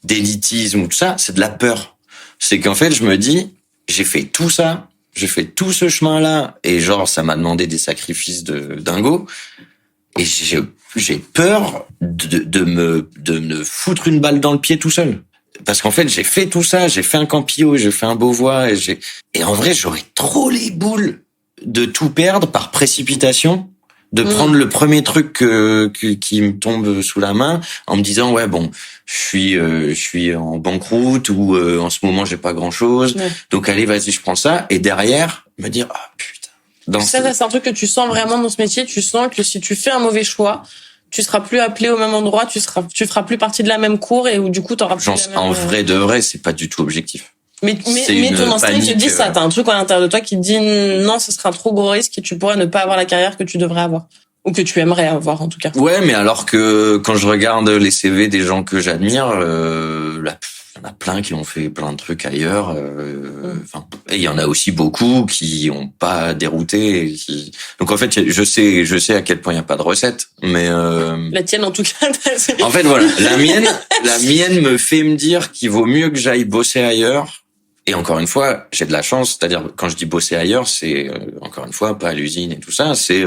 d'élitisme ou tout ça, c'est de la peur. C'est qu'en fait, je me dis, j'ai fait tout ça, j'ai fait tout ce chemin-là, et genre, ça m'a demandé des sacrifices de dingo, et j'ai peur de me foutre une balle dans le pied tout seul. Parce qu'en fait, j'ai fait tout ça, j'ai fait un Campio, j'ai fait un Beauvois, et en vrai, j'aurais trop les boules de tout perdre par précipitation, de prendre le premier truc qui me tombe sous la main en me disant ouais bon je suis en banqueroute ou en ce moment j'ai pas grand chose, donc allez vas-y je prends ça, et derrière me dire ah putain. Ça c'est un truc que tu sens vraiment dans ce métier, tu sens que si tu fais un mauvais choix, tu seras plus appelé au même endroit, tu feras plus partie de la même cour, et où du coup t'auras plus en vrai de vrai, c'est pas du tout objectif. Mais ton instinct te dit ça, t'as un truc à l'intérieur de toi qui te dit non, ce serait un trop gros risque et tu pourrais ne pas avoir la carrière que tu devrais avoir. Ou que tu aimerais avoir, en tout cas. Ouais, mais alors que quand je regarde les CV des gens que j'admire, il y en a plein qui ont fait plein de trucs ailleurs. Et il y en a aussi beaucoup qui ont pas dérouté. Donc en fait, je sais à quel point il y a pas de recette, mais la tienne en tout cas. En fait voilà, la mienne me fait me dire qu'il vaut mieux que j'aille bosser ailleurs. Et encore une fois, j'ai de la chance, c'est-à-dire quand je dis bosser ailleurs, c'est encore une fois pas à l'usine et tout ça, c'est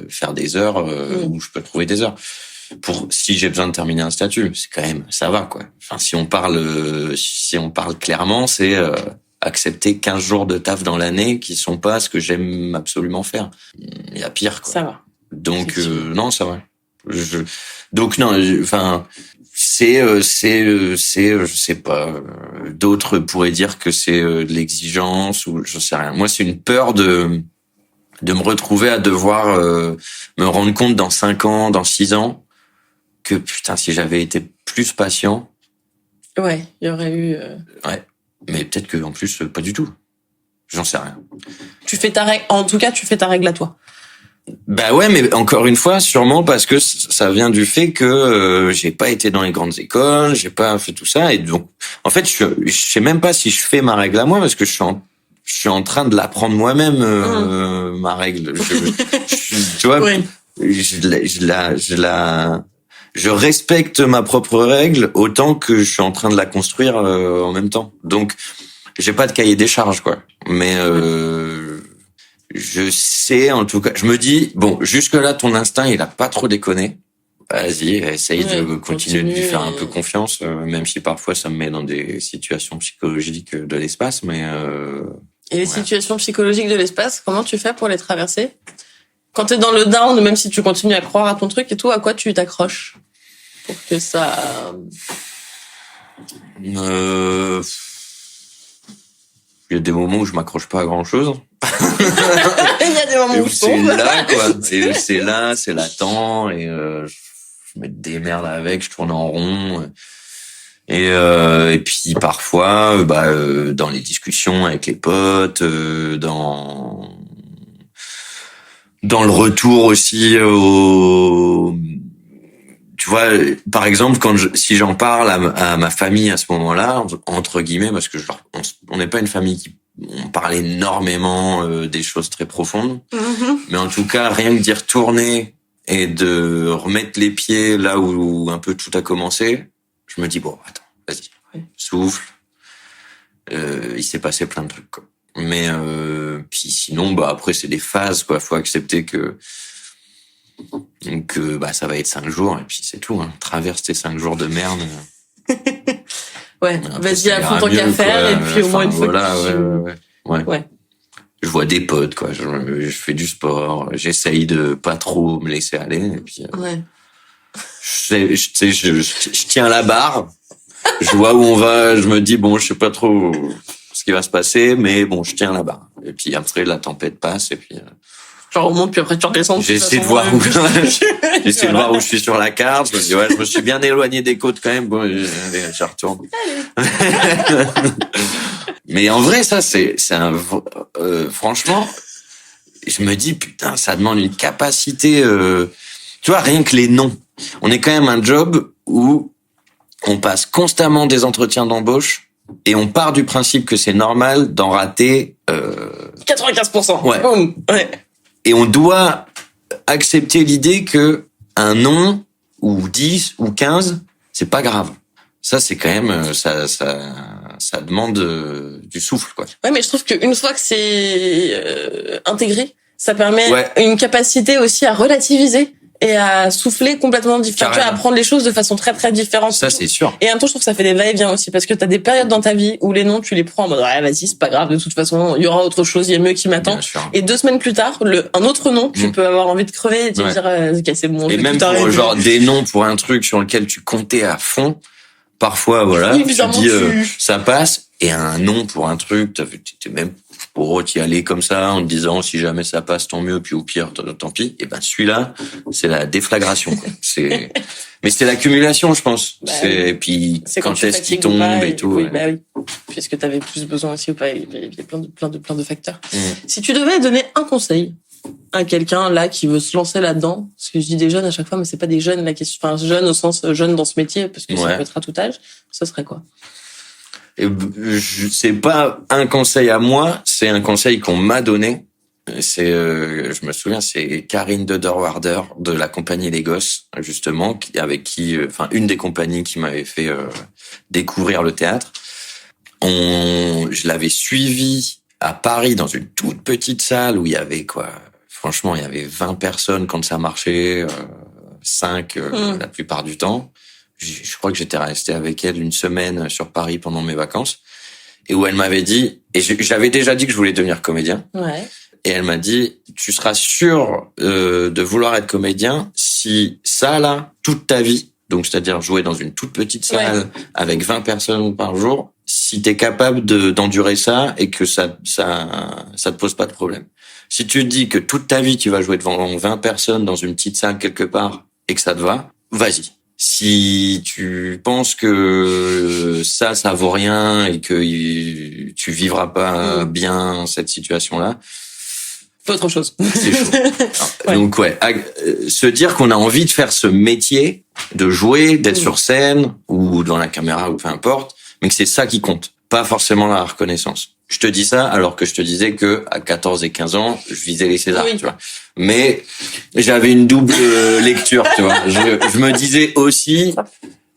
faire des heures où je peux trouver des heures. Pour si j'ai besoin de terminer un statut, c'est quand même ça va quoi. Enfin si on parle clairement, c'est accepter 15 jours de taf dans l'année qui sont pas ce que j'aime absolument faire. Il y a pire quoi. Ça va. Donc non, ça va. Donc non, enfin je sais pas, d'autres pourraient dire que c'est de l'exigence ou je sais rien. Moi c'est une peur de me retrouver à devoir me rendre compte dans 5 ans, dans 6 ans que putain si j'avais été plus patient. Ouais, il y aurait eu Ouais, mais peut-être que en plus pas du tout. J'en sais rien. Tu fais ta règle, en tout cas tu fais ta règle à toi. Bah ouais, mais encore une fois, sûrement parce que ça vient du fait que j'ai pas été dans les grandes écoles, j'ai pas fait tout ça, et donc en fait, je sais même pas si je fais ma règle à moi parce que je suis en train de l'apprendre moi-même ma règle. Tu vois, oui. Je respecte ma propre règle autant que je suis en train de la construire en même temps. Donc j'ai pas de cahier des charges quoi, mais je sais, en tout cas, je me dis, bon, jusque-là, ton instinct, il a pas trop déconné. Vas-y, essaye de continuer de lui faire un peu confiance, même si parfois ça me met dans des situations psychologiques de l'espace, mais... Et les situations psychologiques de l'espace, comment tu fais pour les traverser? Quand t'es dans le down, même si tu continues à croire à ton truc et tout, à quoi tu t'accroches? Pour que ça... Il y a des moments où je m'accroche pas à grand chose. Il y a des moments où c'est là, quoi. C'est là, c'est latent, et je me démerde avec, je tourne en rond. Et puis parfois, dans les discussions avec les potes, dans le retour aussi tu vois, par exemple, si j'en parle à ma famille à ce moment-là, entre guillemets, parce que on n'est pas une famille qui on parle énormément des choses très profondes, mais en tout cas, rien que d'y retourner et de remettre les pieds là où un peu tout a commencé, je me dis bon, attends, vas-y, souffle. Il s'est passé plein de trucs, quoi. Mais puis sinon, après c'est des phases, quoi. Faut accepter que Donc, ça va être 5 jours, et puis c'est tout, hein. Traverse tes 5 jours de merde. Ouais, vas-y à fond tant qu'à faire, et puis au moins une fois que ouais. Je vois des potes, quoi. Je fais du sport, j'essaye de pas trop me laisser aller, et puis, je tiens la barre, je vois où on va, je me dis, bon, je sais pas trop ce qui va se passer, mais bon, je tiens la barre. Et puis après, la tempête passe, et puis... genre on monte, puis après tu redescends. J'essaie de voir où je suis sur la carte. Je me dis, je me suis bien éloigné des côtes quand même. Bon, allez, je retourne. Mais en vrai, ça, franchement, je me dis, putain, ça demande une capacité, tu vois, rien que les noms. On est quand même un job où on passe constamment des entretiens d'embauche et on part du principe que c'est normal d'en rater, 95%. Ouais. Boum. Ouais. Et on doit accepter l'idée que un nom, ou 10, ou 15, c'est pas grave. Ça, c'est quand même, ça demande du souffle, quoi. Ouais, mais je trouve qu'une fois que c'est intégré, ça permet une capacité aussi à relativiser et à souffler complètement différent, à prendre les choses de façon très très différente. Ça, c'est sûr. Et en même temps, je trouve que ça fait des va-et-vient aussi, parce que t'as des périodes dans ta vie où les noms, tu les prends en mode, ouais, vas-y, c'est pas grave, de toute façon, il y aura autre chose, il y a mieux qui m'attend. Et 2 semaines plus tard, un autre nom, tu peux avoir envie de crever et te dire, ok, c'est bon. Et même pour genre des noms pour un truc sur lequel tu comptais à fond, parfois, voilà, tu dis, ça passe, et un nom pour un truc, t'es même pour t'y aller comme ça, en te disant, si jamais ça passe, tant mieux, puis au pire, tant pis. Et ben, celui-là, c'est la déflagration, quoi. Mais c'est l'accumulation, je pense. Et puis, quand est-ce qu'il tombe et tout. Oui, Puis est-ce que t'avais plus besoin aussi ou pas? Il y a plein de facteurs. Si tu devais donner un conseil à quelqu'un, là, qui veut se lancer là-dedans, parce que je dis des jeunes à chaque fois, mais c'est pas des jeunes, là, jeunes au sens jeune dans ce métier, parce que ça peut être à tout âge, ce serait quoi? C'est pas un conseil à moi, c'est un conseil qu'on m'a donné. Je me souviens, c'est Karine Dederwarder de la compagnie Les Gosses, justement, une des compagnies qui m'avait fait découvrir le théâtre. Je l'avais suivi à Paris dans une toute petite salle où il y avait franchement, il y avait 20 personnes quand ça marchait, 5 la plupart du temps. Je crois que j'étais resté avec elle 1 semaine sur Paris pendant mes vacances, et où elle m'avait dit, et j'avais déjà dit que je voulais devenir comédien. Ouais. Et elle m'a dit, tu seras sûr de vouloir être comédien si ça, là, toute ta vie, donc c'est-à-dire jouer dans une toute petite salle avec 20 personnes par jour, si t'es capable d'endurer ça et que ça te pose pas de problème. Si tu te dis que toute ta vie tu vas jouer devant 20 personnes dans une petite salle quelque part et que ça te va, vas-y. Si tu penses que ça vaut rien et que tu vivras pas bien cette situation-là, fais autre chose. C'est chaud. Donc se dire qu'on a envie de faire ce métier, de jouer, d'être sur scène ou dans la caméra ou peu importe, mais que c'est ça qui compte, pas forcément la reconnaissance. Je te dis ça alors que je te disais que à 14 et 15 ans, je visais les Césars, tu vois. Mais j'avais une double lecture, tu vois. Je me disais aussi,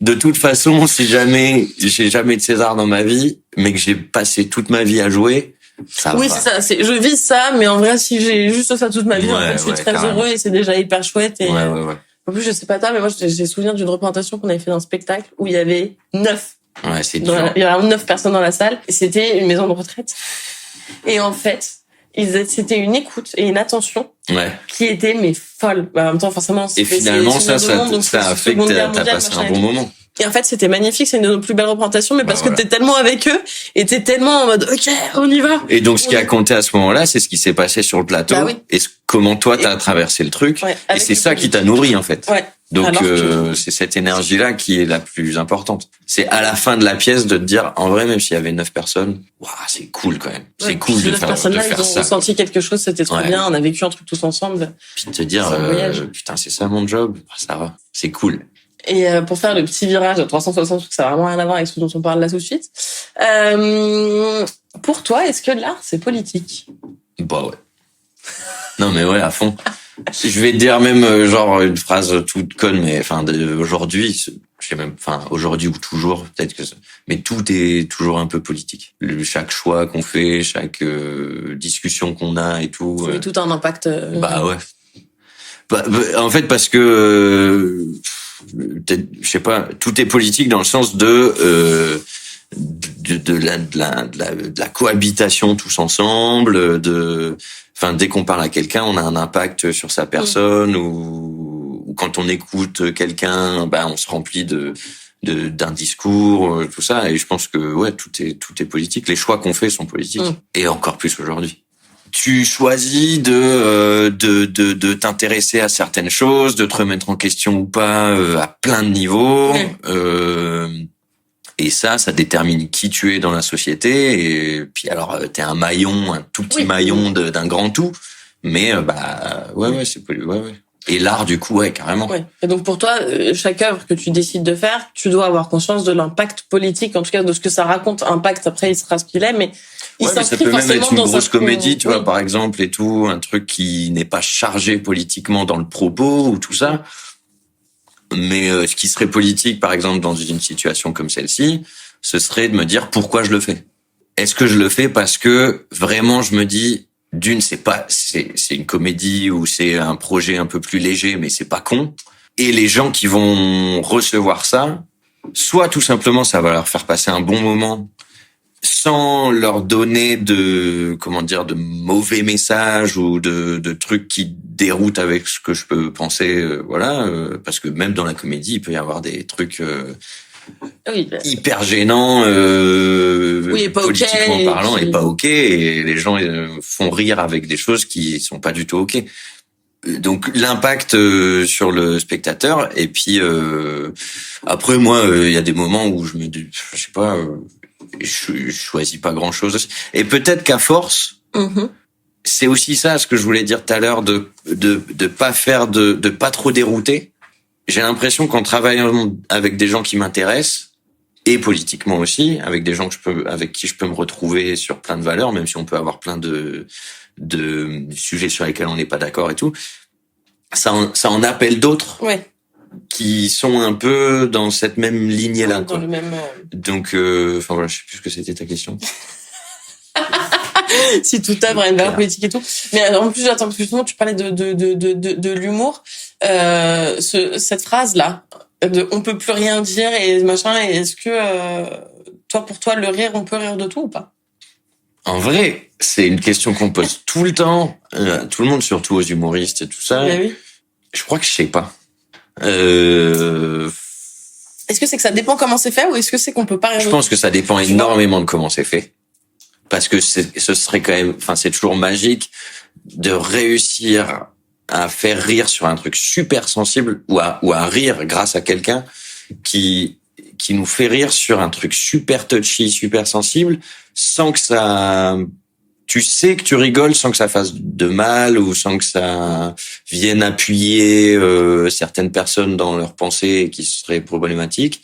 de toute façon, si jamais j'ai jamais de César dans ma vie, mais que j'ai passé toute ma vie à jouer, ça va. C'est ça. Je vis ça, mais en vrai, si j'ai juste ça toute ma vie, en fait, je suis très heureux et c'est déjà hyper chouette. Et en plus, je sais pas toi, mais moi, j'ai souvenir d'une représentation qu'on avait fait d'un spectacle où il y avait 9. Ouais, c'est dur. Il y avait 9 personnes dans la salle et c'était une maison de retraite. Et en fait, c'était une écoute et une attention qui était mais folle. En même temps, forcément, et finalement, ça a fait que t'as passé un bon moment. Et en fait, c'était magnifique, c'est une de nos plus belles représentations, mais parce que t'es tellement avec eux, et t'es tellement en mode, ok, on y va. Et donc, ce qui a compté à ce moment-là, c'est ce qui s'est passé sur le plateau. Et comment toi, t'as traversé le truc. Et c'est ça qui t'a nourri, en fait. Donc, c'est cette énergie-là qui est la plus importante. C'est à la fin de la pièce de te dire, en vrai, même s'il y avait 9 personnes, c'est cool quand même. C'est cool de faire ça. Ils ont ressenti quelque chose, c'était trop bien, on a vécu un truc tous ensemble. Puis de te dire, putain, c'est ça mon job, ça va, c'est cool. Et pour faire le petit virage de 360, parce que ça n'a vraiment rien à voir avec ce dont on parle là tout de suite. Pour toi, est-ce que l'art, c'est politique? Bah ouais. Non mais ouais, à fond. Je vais te dire même genre une phrase toute conne, mais aujourd'hui, aujourd'hui ou toujours, peut-être que mais tout est toujours un peu politique. Chaque choix qu'on fait, chaque discussion qu'on a et tout. C'est tout un impact. Bah ouais. En fait, parce que je sais pas, tout est politique dans le sens de la cohabitation tous ensemble, dès qu'on parle à quelqu'un, on a un impact sur sa personne, ou quand on écoute quelqu'un, on se remplit d'un discours, tout ça. Et je pense que tout est politique. Les choix qu'on fait sont politiques, et encore plus aujourd'hui. Tu choisis de t'intéresser à certaines choses, de te remettre en question ou pas à plein de niveaux. Et ça détermine qui tu es dans la société. Et puis alors, t'es un tout petit maillon d'un grand tout. Mais c'est ouais. Et l'art, du coup, carrément. Ouais. Et donc pour toi, chaque œuvre que tu décides de faire, tu dois avoir conscience de l'impact politique, en tout cas de ce que ça raconte. Impact, après, il sera ce qu'il est, mais il mais ça peut même être une grosse comédie, tu vois, par exemple, et tout, un truc qui n'est pas chargé politiquement dans le propos ou tout ça. Mais ce qui serait politique, par exemple, dans une situation comme celle-ci, ce serait de me dire pourquoi je le fais. Est-ce que je le fais parce que vraiment je me dis, c'est une comédie ou c'est un projet un peu plus léger, mais c'est pas con. Et les gens qui vont recevoir ça, soit tout simplement ça va leur faire passer un bon moment, sans leur donner de mauvais messages ou de trucs qui déroutent avec ce que je peux penser, parce que même dans la comédie, il peut y avoir des trucs hyper gênants, politiquement parlant, et pas ok, et les gens font rire avec des choses qui sont pas du tout ok. Donc l'impact sur le spectateur, et puis après moi, il y a des moments où je me dis, je sais pas. Je choisis pas grand chose. Et peut-être qu'à force, c'est aussi ça, ce que je voulais dire tout à l'heure, de pas trop dérouter. J'ai l'impression qu'en travaillant avec des gens qui m'intéressent, et politiquement aussi, avec des gens avec qui je peux me retrouver sur plein de valeurs, même si on peut avoir plein de sujets sur lesquels on n'est pas d'accord et tout, ça en appelle d'autres. Ouais. Qui sont un peu dans cette même lignée-là, quoi. Le même, Donc, je sais plus ce que c'était ta question. Si tout œuvre a une valeur politique et tout. Mais en plus, attends, parce que justement, tu parlais de l'humour. Cette phrase-là, on peut plus rien dire et machin, et est-ce que, pour toi, le rire, on peut rire de tout ou pas? En vrai, c'est une question qu'on pose tout le temps, tout le monde, surtout aux humoristes et tout ça. Oui. Je crois que je sais pas. Est-ce que c'est que ça dépend comment c'est fait ou est-ce que c'est qu'on peut pas rire? Je pense que ça dépend énormément de comment c'est fait. Parce que ce serait quand même, c'est toujours magique de réussir à faire rire sur un truc super sensible ou à rire grâce à quelqu'un qui nous fait rire sur un truc super touchy, super sensible, sans que ça, tu sais que tu rigoles sans que ça fasse de mal ou sans que ça vienne appuyer certaines personnes dans leurs pensées qui seraient problématiques.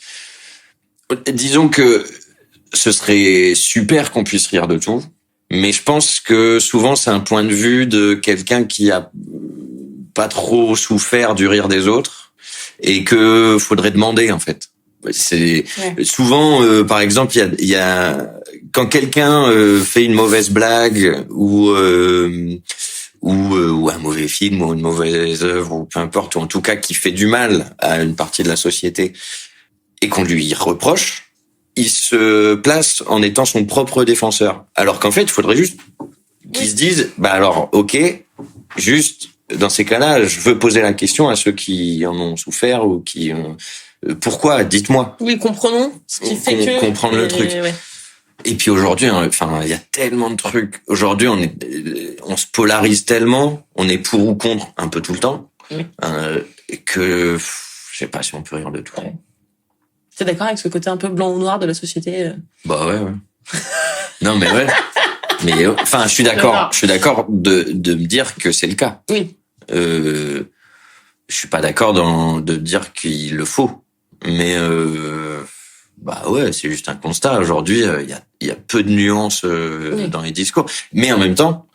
Disons que ce serait super qu'on puisse rire de tout, mais je pense que souvent c'est un point de vue de quelqu'un qui a pas trop souffert du rire des autres et que faudrait demander en fait. C'est souvent, par exemple, il y a quand quelqu'un fait une mauvaise blague ou un mauvais film ou une mauvaise œuvre ou peu importe, ou en tout cas qui fait du mal à une partie de la société et qu'on lui reproche, il se place en étant son propre défenseur. Alors qu'en fait, il faudrait juste qu'il se dise, alors, ok, juste dans ces cas-là, je veux poser la question à ceux qui en ont souffert ou qui pourquoi, dites-moi. Oui, comprenons ce qui fait que comprendre le truc. Ouais. Et puis aujourd'hui, il y a tellement de trucs. Aujourd'hui, on se polarise tellement, on est pour ou contre un peu tout le temps, que je sais pas si on peut rire de tout. Ouais. T'es d'accord avec ce côté un peu blanc ou noir de la société? Bah ouais. Non mais ouais. Mais je suis d'accord. Je suis d'accord de me dire que c'est le cas. Oui. Je suis pas d'accord de dire qu'il le faut. Mais c'est juste un constat. Aujourd'hui, il y a peu de nuances dans les discours. Mais en même temps,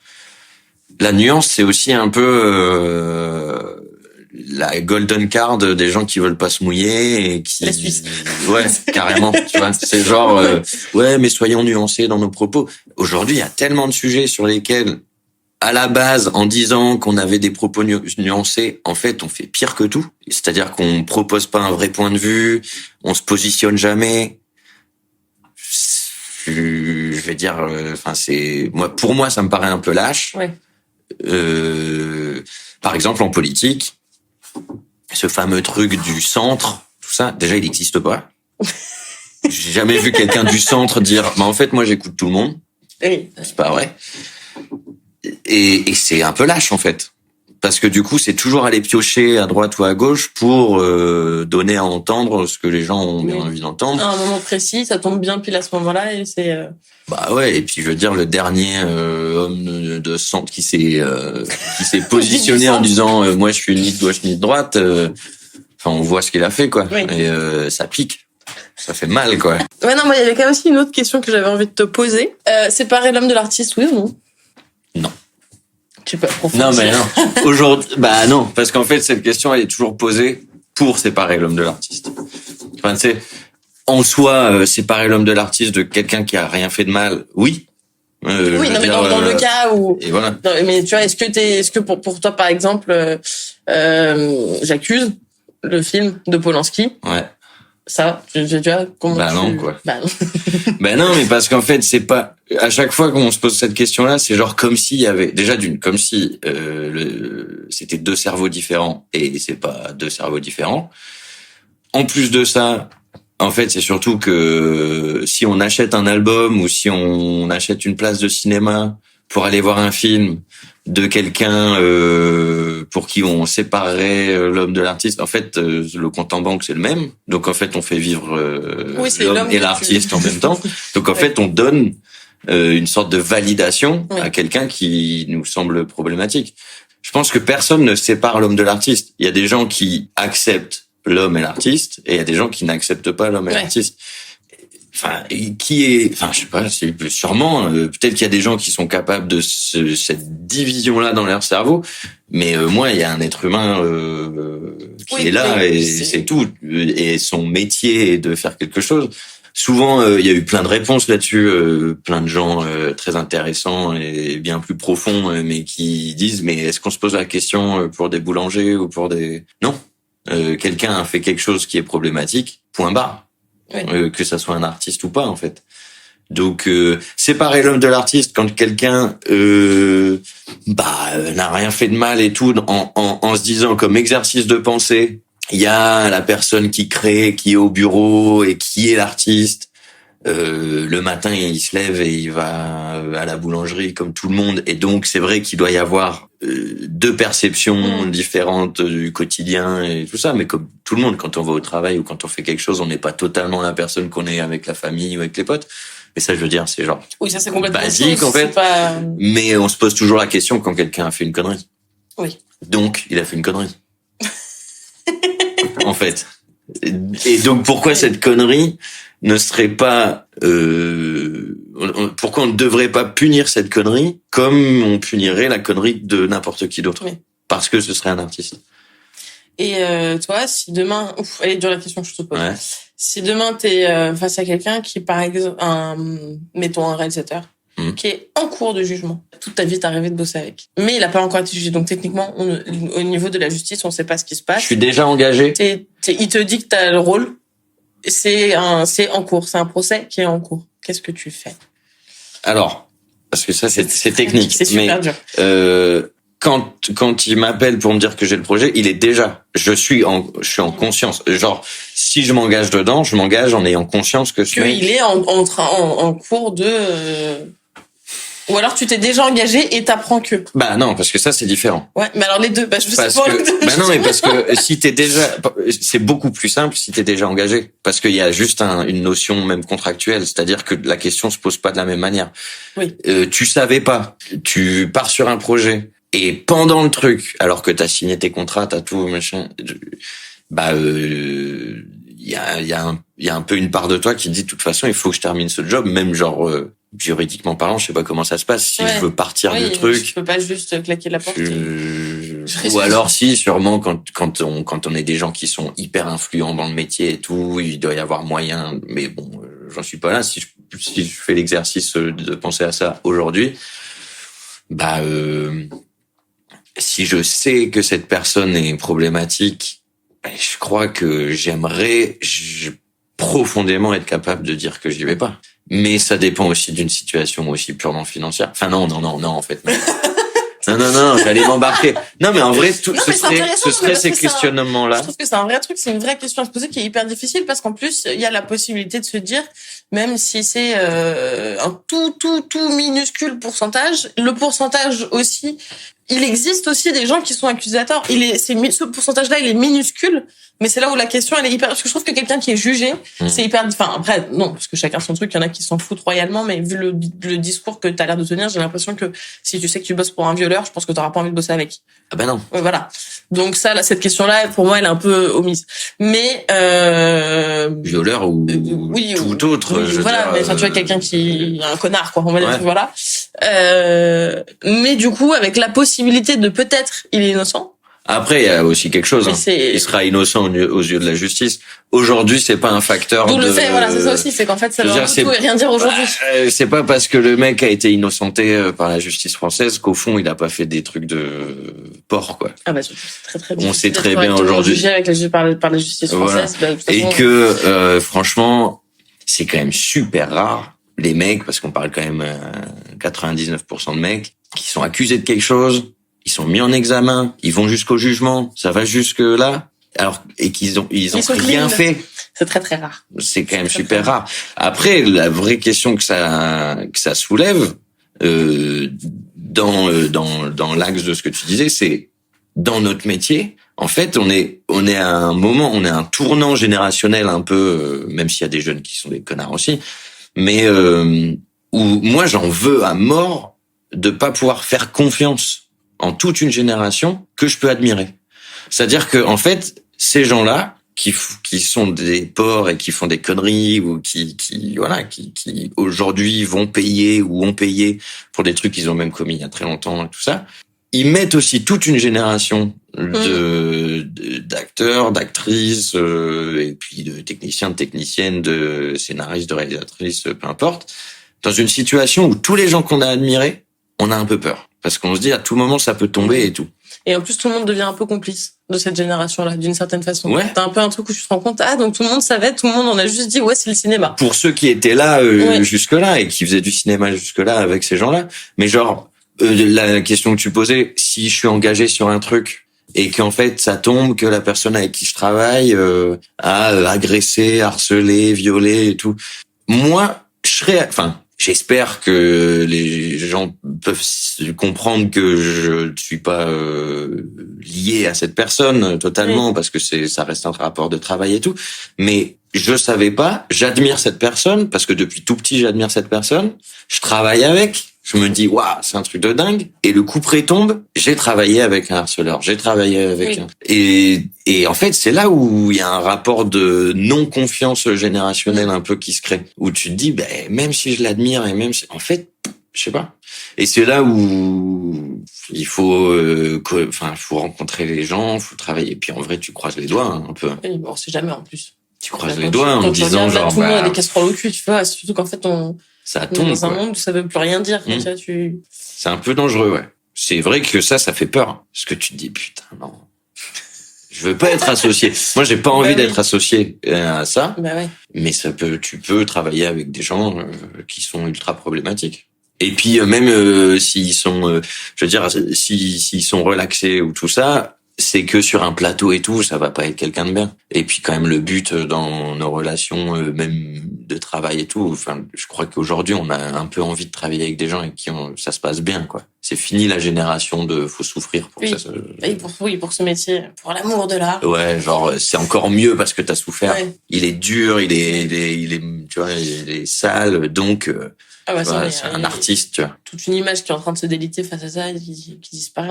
la nuance, c'est aussi un peu la golden card des gens qui veulent pas se mouiller et qui... La Suisse. Ouais, carrément. Tu vois, c'est genre mais soyons nuancés dans nos propos. Aujourd'hui, il y a tellement de sujets sur lesquels à la base, en disant qu'on avait des propos nuancés, en fait, on fait pire que tout. C'est-à-dire qu'on propose pas un vrai point de vue, on se positionne jamais. Je vais dire, enfin, pour moi, ça me paraît un peu lâche. Ouais. Par exemple, en politique, ce fameux truc du centre, tout ça, déjà, il n'existe pas. J'ai jamais vu quelqu'un du centre dire, en fait, moi, j'écoute tout le monde. Oui. C'est pas vrai. Et c'est un peu lâche, en fait. Parce que du coup, c'est toujours aller piocher à droite ou à gauche pour donner à entendre ce que les gens ont bien envie d'entendre. À un moment précis, ça tombe bien pile à ce moment-là et c'est... Bah ouais, et puis je veux dire, le dernier homme de centre qui s'est positionné en disant moi je suis ni de gauche ni de droite, enfin on voit ce qu'il a fait, quoi. Oui. Et ça pique. Ça fait mal, quoi. Ouais, non, moi, il y avait quand même aussi une autre question que j'avais envie de te poser. Séparer l'homme de l'artiste, oui ou non? Non. Tu peux approfondir. Non, mais non. Aujourd'hui, bah non, parce qu'en fait, cette question, elle est toujours posée pour séparer l'homme de l'artiste. Enfin, tu sais, en soi, séparer l'homme de l'artiste de quelqu'un qui a rien fait de mal, oui. Oui, non, mais dans le cas où... Et voilà. Non, mais tu vois, est-ce que pour toi, par exemple, j'accuse le film de Polanski? Ouais. Ça, tu vois, comment Bah non, quoi. Bah non. Ben non, mais parce qu'en fait, c'est pas, à chaque fois qu'on se pose cette question-là, c'est genre comme s'il y avait, déjà comme si, c'était deux cerveaux différents, et c'est pas deux cerveaux différents. En plus de ça, en fait, c'est surtout que si on achète un album ou si on achète une place de cinéma pour aller voir un film de quelqu'un pour qui on séparerait l'homme de l'artiste, en fait, le compte en banque, c'est le même. Donc, en fait, on fait vivre l'homme et l'artiste en même temps. Donc, en fait, on donne une sorte de validation à quelqu'un qui nous semble problématique. Je pense que personne ne sépare l'homme de l'artiste. Il y a des gens qui acceptent l'homme et l'artiste, et il y a des gens qui n'acceptent pas l'homme et l'artiste. Enfin, je sais pas, c'est sûrement, peut-être qu'il y a des gens qui sont capables de cette division-là dans leur cerveau, mais moi, il y a un être humain qui est là, et c'est tout. Et son métier est de faire quelque chose. Souvent, il y a eu plein de réponses là-dessus, plein de gens très intéressants et bien plus profonds, mais qui disent, mais est-ce qu'on se pose la question pour des boulangers ou pour des... Non. Quelqu'un a fait quelque chose qui est problématique, point barre. Oui. Que ça soit un artiste ou pas, en fait. Donc, séparer l'homme de l'artiste quand quelqu'un n'a rien fait de mal et tout, en se disant comme exercice de pensée, il y a la personne qui crée, qui est au bureau et qui est l'artiste. Le matin, il se lève et il va à la boulangerie comme tout le monde. Et donc, c'est vrai qu'il doit y avoir deux perceptions différentes du quotidien et tout ça. Mais comme tout le monde, quand on va au travail ou quand on fait quelque chose, on n'est pas totalement la personne qu'on est avec la famille ou avec les potes. Mais ça, je veux dire, c'est genre ça, c'est complètement basique, en fait. Pas... Mais on se pose toujours la question quand quelqu'un a fait une connerie. Oui. Donc, il a fait une connerie. En fait. Et donc, pourquoi cette connerie ne serait pas... pourquoi on ne devrait pas punir cette connerie comme on punirait la connerie de n'importe qui d'autre? Parce que ce serait un artiste. Et toi, si demain... elle est dure la question que je te pose. Si demain, t'es face à quelqu'un qui, par exemple, mettons un réalisateur, qui est en cours de jugement. Toute ta vie, t'as rêvé de bosser avec. Mais il a pas encore été jugé. Donc, techniquement, au niveau de la justice, on sait pas ce qui se passe. Je suis déjà engagé. Il te dit que t'as le rôle. C'est en cours. C'est un procès qui est en cours. Qu'est-ce que tu fais? Alors, parce que ça, c'est technique. C'est super dur. Quand il m'appelle pour me dire que j'ai le projet, je suis en conscience. Genre, si je m'engage dedans, je m'engage en ayant conscience que il est en cours de, ou alors tu t'es déjà engagé et t'apprends que. Bah non, parce que ça, c'est différent. Ouais, mais alors les deux, je sais pas. Non, mais parce que si t'es déjà, c'est beaucoup plus simple si t'es déjà engagé. Parce qu'il y a juste une notion même contractuelle. C'est-à-dire que la question se pose pas de la même manière. Oui. Tu savais pas. Tu pars sur un projet. Et pendant le truc, alors que t'as signé tes contrats, t'as tout, machin, il y a un peu une part de toi qui dit, de toute façon, il faut que je termine ce job, même genre, juridiquement parlant, je sais pas comment ça se passe, si je veux partir du truc. Je peux pas juste claquer la porte. Ou alors si, sûrement, quand on est des gens qui sont hyper influents dans le métier et tout, il doit y avoir moyen, mais bon, j'en suis pas là. Si je fais l'exercice de penser à ça aujourd'hui, si je sais que cette personne est problématique, je crois que j'aimerais profondément être capable de dire que j'y vais pas. Mais ça dépend aussi d'une situation aussi purement financière. Enfin non, en fait. Non, j'allais m'embarquer. Non, mais en vrai, ce serait ces questionnements-là. Je trouve que c'est un vrai truc, c'est une vraie question à se poser qui est hyper difficile parce qu'en plus, il y a la possibilité de se dire, même si c'est un tout minuscule pourcentage, le pourcentage aussi, il existe aussi des gens qui sont accusateurs. Ce pourcentage-là, il est minuscule, mais c'est là où la question, elle est hyper, parce que je trouve que quelqu'un qui est jugé, c'est hyper, enfin, après, non, parce que chacun son truc, il y en a qui s'en foutent royalement, mais vu le discours que t'as l'air de tenir, j'ai l'impression que si tu sais que tu bosses pour un violeur, je pense que t'auras pas envie de bosser avec. Ah ben non. Voilà. Donc ça, là, cette question-là, pour moi, elle est un peu omise. Mais, violeur ou tout autre, oui, voilà, mais enfin, tu vois, quelqu'un qui est un connard, quoi, on va dire, voilà. Mais du coup, avec la possibilité de peut-être, il est innocent. Après, il y a aussi quelque chose. Il sera innocent aux yeux de la justice. Aujourd'hui, c'est pas un facteur. D'où le fait, voilà, c'est ça aussi, c'est qu'en fait, ça veut tout et rien dire aujourd'hui. C'est pas parce que le mec a été innocenté par la justice française qu'au fond, il a pas fait des trucs de porc, quoi. Ah bah, c'est très bien. On sait très bien aujourd'hui. Jugé par la justice française. Voilà. Et que, franchement, c'est quand même super rare, les mecs, parce qu'on parle quand même 99% de mecs, qui sont accusés de quelque chose, ils sont mis en examen, ils vont jusqu'au jugement, ça va jusque là, alors et qu'ils ont rien fait. C'est très rare. C'est quand même super rare. Après, la vraie question que ça soulève dans l'axe de ce que tu disais, c'est dans notre métier. En fait, on est à un moment, on est à un tournant générationnel un peu, même s'il y a des jeunes qui sont des connards aussi, mais où moi j'en veux à mort de pas pouvoir faire confiance en toute une génération que je peux admirer. C'est-à-dire que en fait, ces gens-là qui sont des porcs et qui font des conneries ou qui aujourd'hui vont payer ou ont payé pour des trucs qu'ils ont même commis il y a très longtemps et tout ça, ils mettent aussi toute une génération d'acteurs, d'actrices et puis de techniciens, de techniciennes, de scénaristes, de réalisatrices, peu importe, dans une situation où tous les gens qu'on a admirés, on a un peu peur. Parce qu'on se dit, à tout moment, ça peut tomber et tout. Et en plus, tout le monde devient un peu complice de cette génération-là, d'une certaine façon. Ouais. T'as un peu un truc où tu te rends compte, donc tout le monde savait, tout le monde en a juste dit, ouais, c'est le cinéma. Pour ceux qui étaient là jusque-là et qui faisaient du cinéma jusque-là avec ces gens-là. Mais genre, la question que tu posais, si je suis engagé sur un truc et qu'en fait, ça tombe que la personne avec qui je travaille a agressé, harcelé, violé et tout. Moi, j'espère que les gens peuvent comprendre que je ne suis pas lié à cette personne totalement parce que ça reste un rapport de travail et tout. Mais je savais pas, j'admire cette personne parce que depuis tout petit j'admire cette personne. Je travaille avec. Je me dis, waouh, c'est un truc de dingue. Et le coup près tombe, j'ai travaillé avec un harceleur, j'ai travaillé avec un... Et en fait, c'est là où il y a un rapport de non-confiance générationnelle un peu qui se crée. Où tu te dis, même si je l'admire et même si... En fait, je sais pas. Et c'est là où il faut rencontrer les gens, faut travailler. Et puis en vrai, tu croises les doigts un peu. Oui, bon, on sait jamais en plus. Tu croises les doigts en disant genre... Tout le monde a des casseroles au cul, tu vois. Surtout qu'en fait, ça tombe, dans un monde où ça veut plus rien dire. C'est un peu dangereux, ouais. C'est vrai que ça fait peur. Parce que tu te dis, putain, non. Je veux pas être associé. Moi, j'ai pas envie d'être associé à ça. Mais tu peux travailler avec des gens qui sont ultra problématiques. Et puis, même s'ils sont, s'ils sont relaxés ou tout ça, c'est que sur un plateau et tout, ça va pas être quelqu'un de bien. Et puis quand même le but dans nos relations, même de travail et tout, je crois qu'aujourd'hui on a un peu envie de travailler avec des gens avec qui ça se passe bien, quoi. C'est fini la génération de faut souffrir pour ça. Pour ce métier, pour l'amour de l'art. Ouais, genre c'est encore mieux parce que t'as souffert. Ouais. Il est dur, il est, tu vois, il est sale, donc. C'est un artiste, tu vois. Toute une image qui est en train de se déliter face à ça, qui disparaît.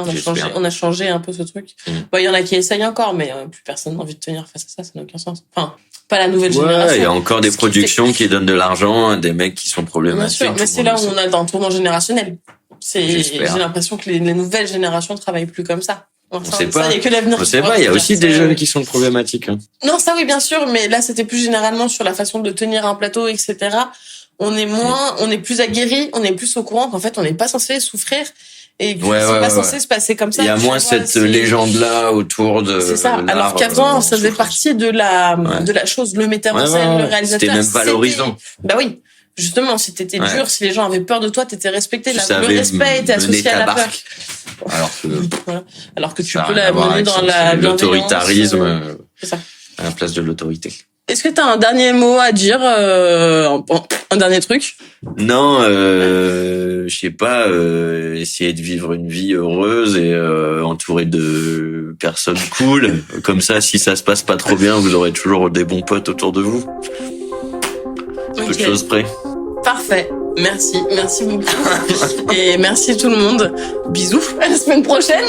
On a changé un peu ce truc. Il y en a qui essayent encore, mais plus personne n'a envie de tenir face à ça n'a aucun sens. Enfin, pas la nouvelle génération. Il y a encore des productions qui donnent de l'argent à des mecs qui sont problématiques. Bien sûr, mais c'est là où on a un tournant générationnel. J'ai l'impression que les nouvelles générations travaillent plus comme ça. On sait pas. Il y a que l'avenir. On sait pas. Il y a aussi des jeunes qui sont problématiques. Non, ça oui, bien sûr, mais là c'était plus généralement sur la façon de tenir un plateau, etc. On est plus aguerri, on est plus au courant qu'en fait on n'est pas censé souffrir Et puis c'est pas censé se passer comme ça. Il y a moins cette légende-là autour de. C'est ça. Alors qu'avant, ça faisait partie de la chose. Le metteur en scène, le réalisateur. C'était même valorisant. Bah oui. Justement, si t'étais dur, si les gens avaient peur de toi, t'étais respecté. Le respect était associé à la peur. Alors que tu peux la mener dans l'autoritarisme à la place de l'autorité. Est-ce que t'as un dernier mot à dire, un dernier truc? Non, je sais pas, essayer de vivre une vie heureuse et entourée de personnes cool. Comme ça, si ça se passe pas trop bien, vous aurez toujours des bons potes autour de vous. Peu de choses près. Parfait. Merci beaucoup. Et merci tout le monde. Bisous. À la semaine prochaine.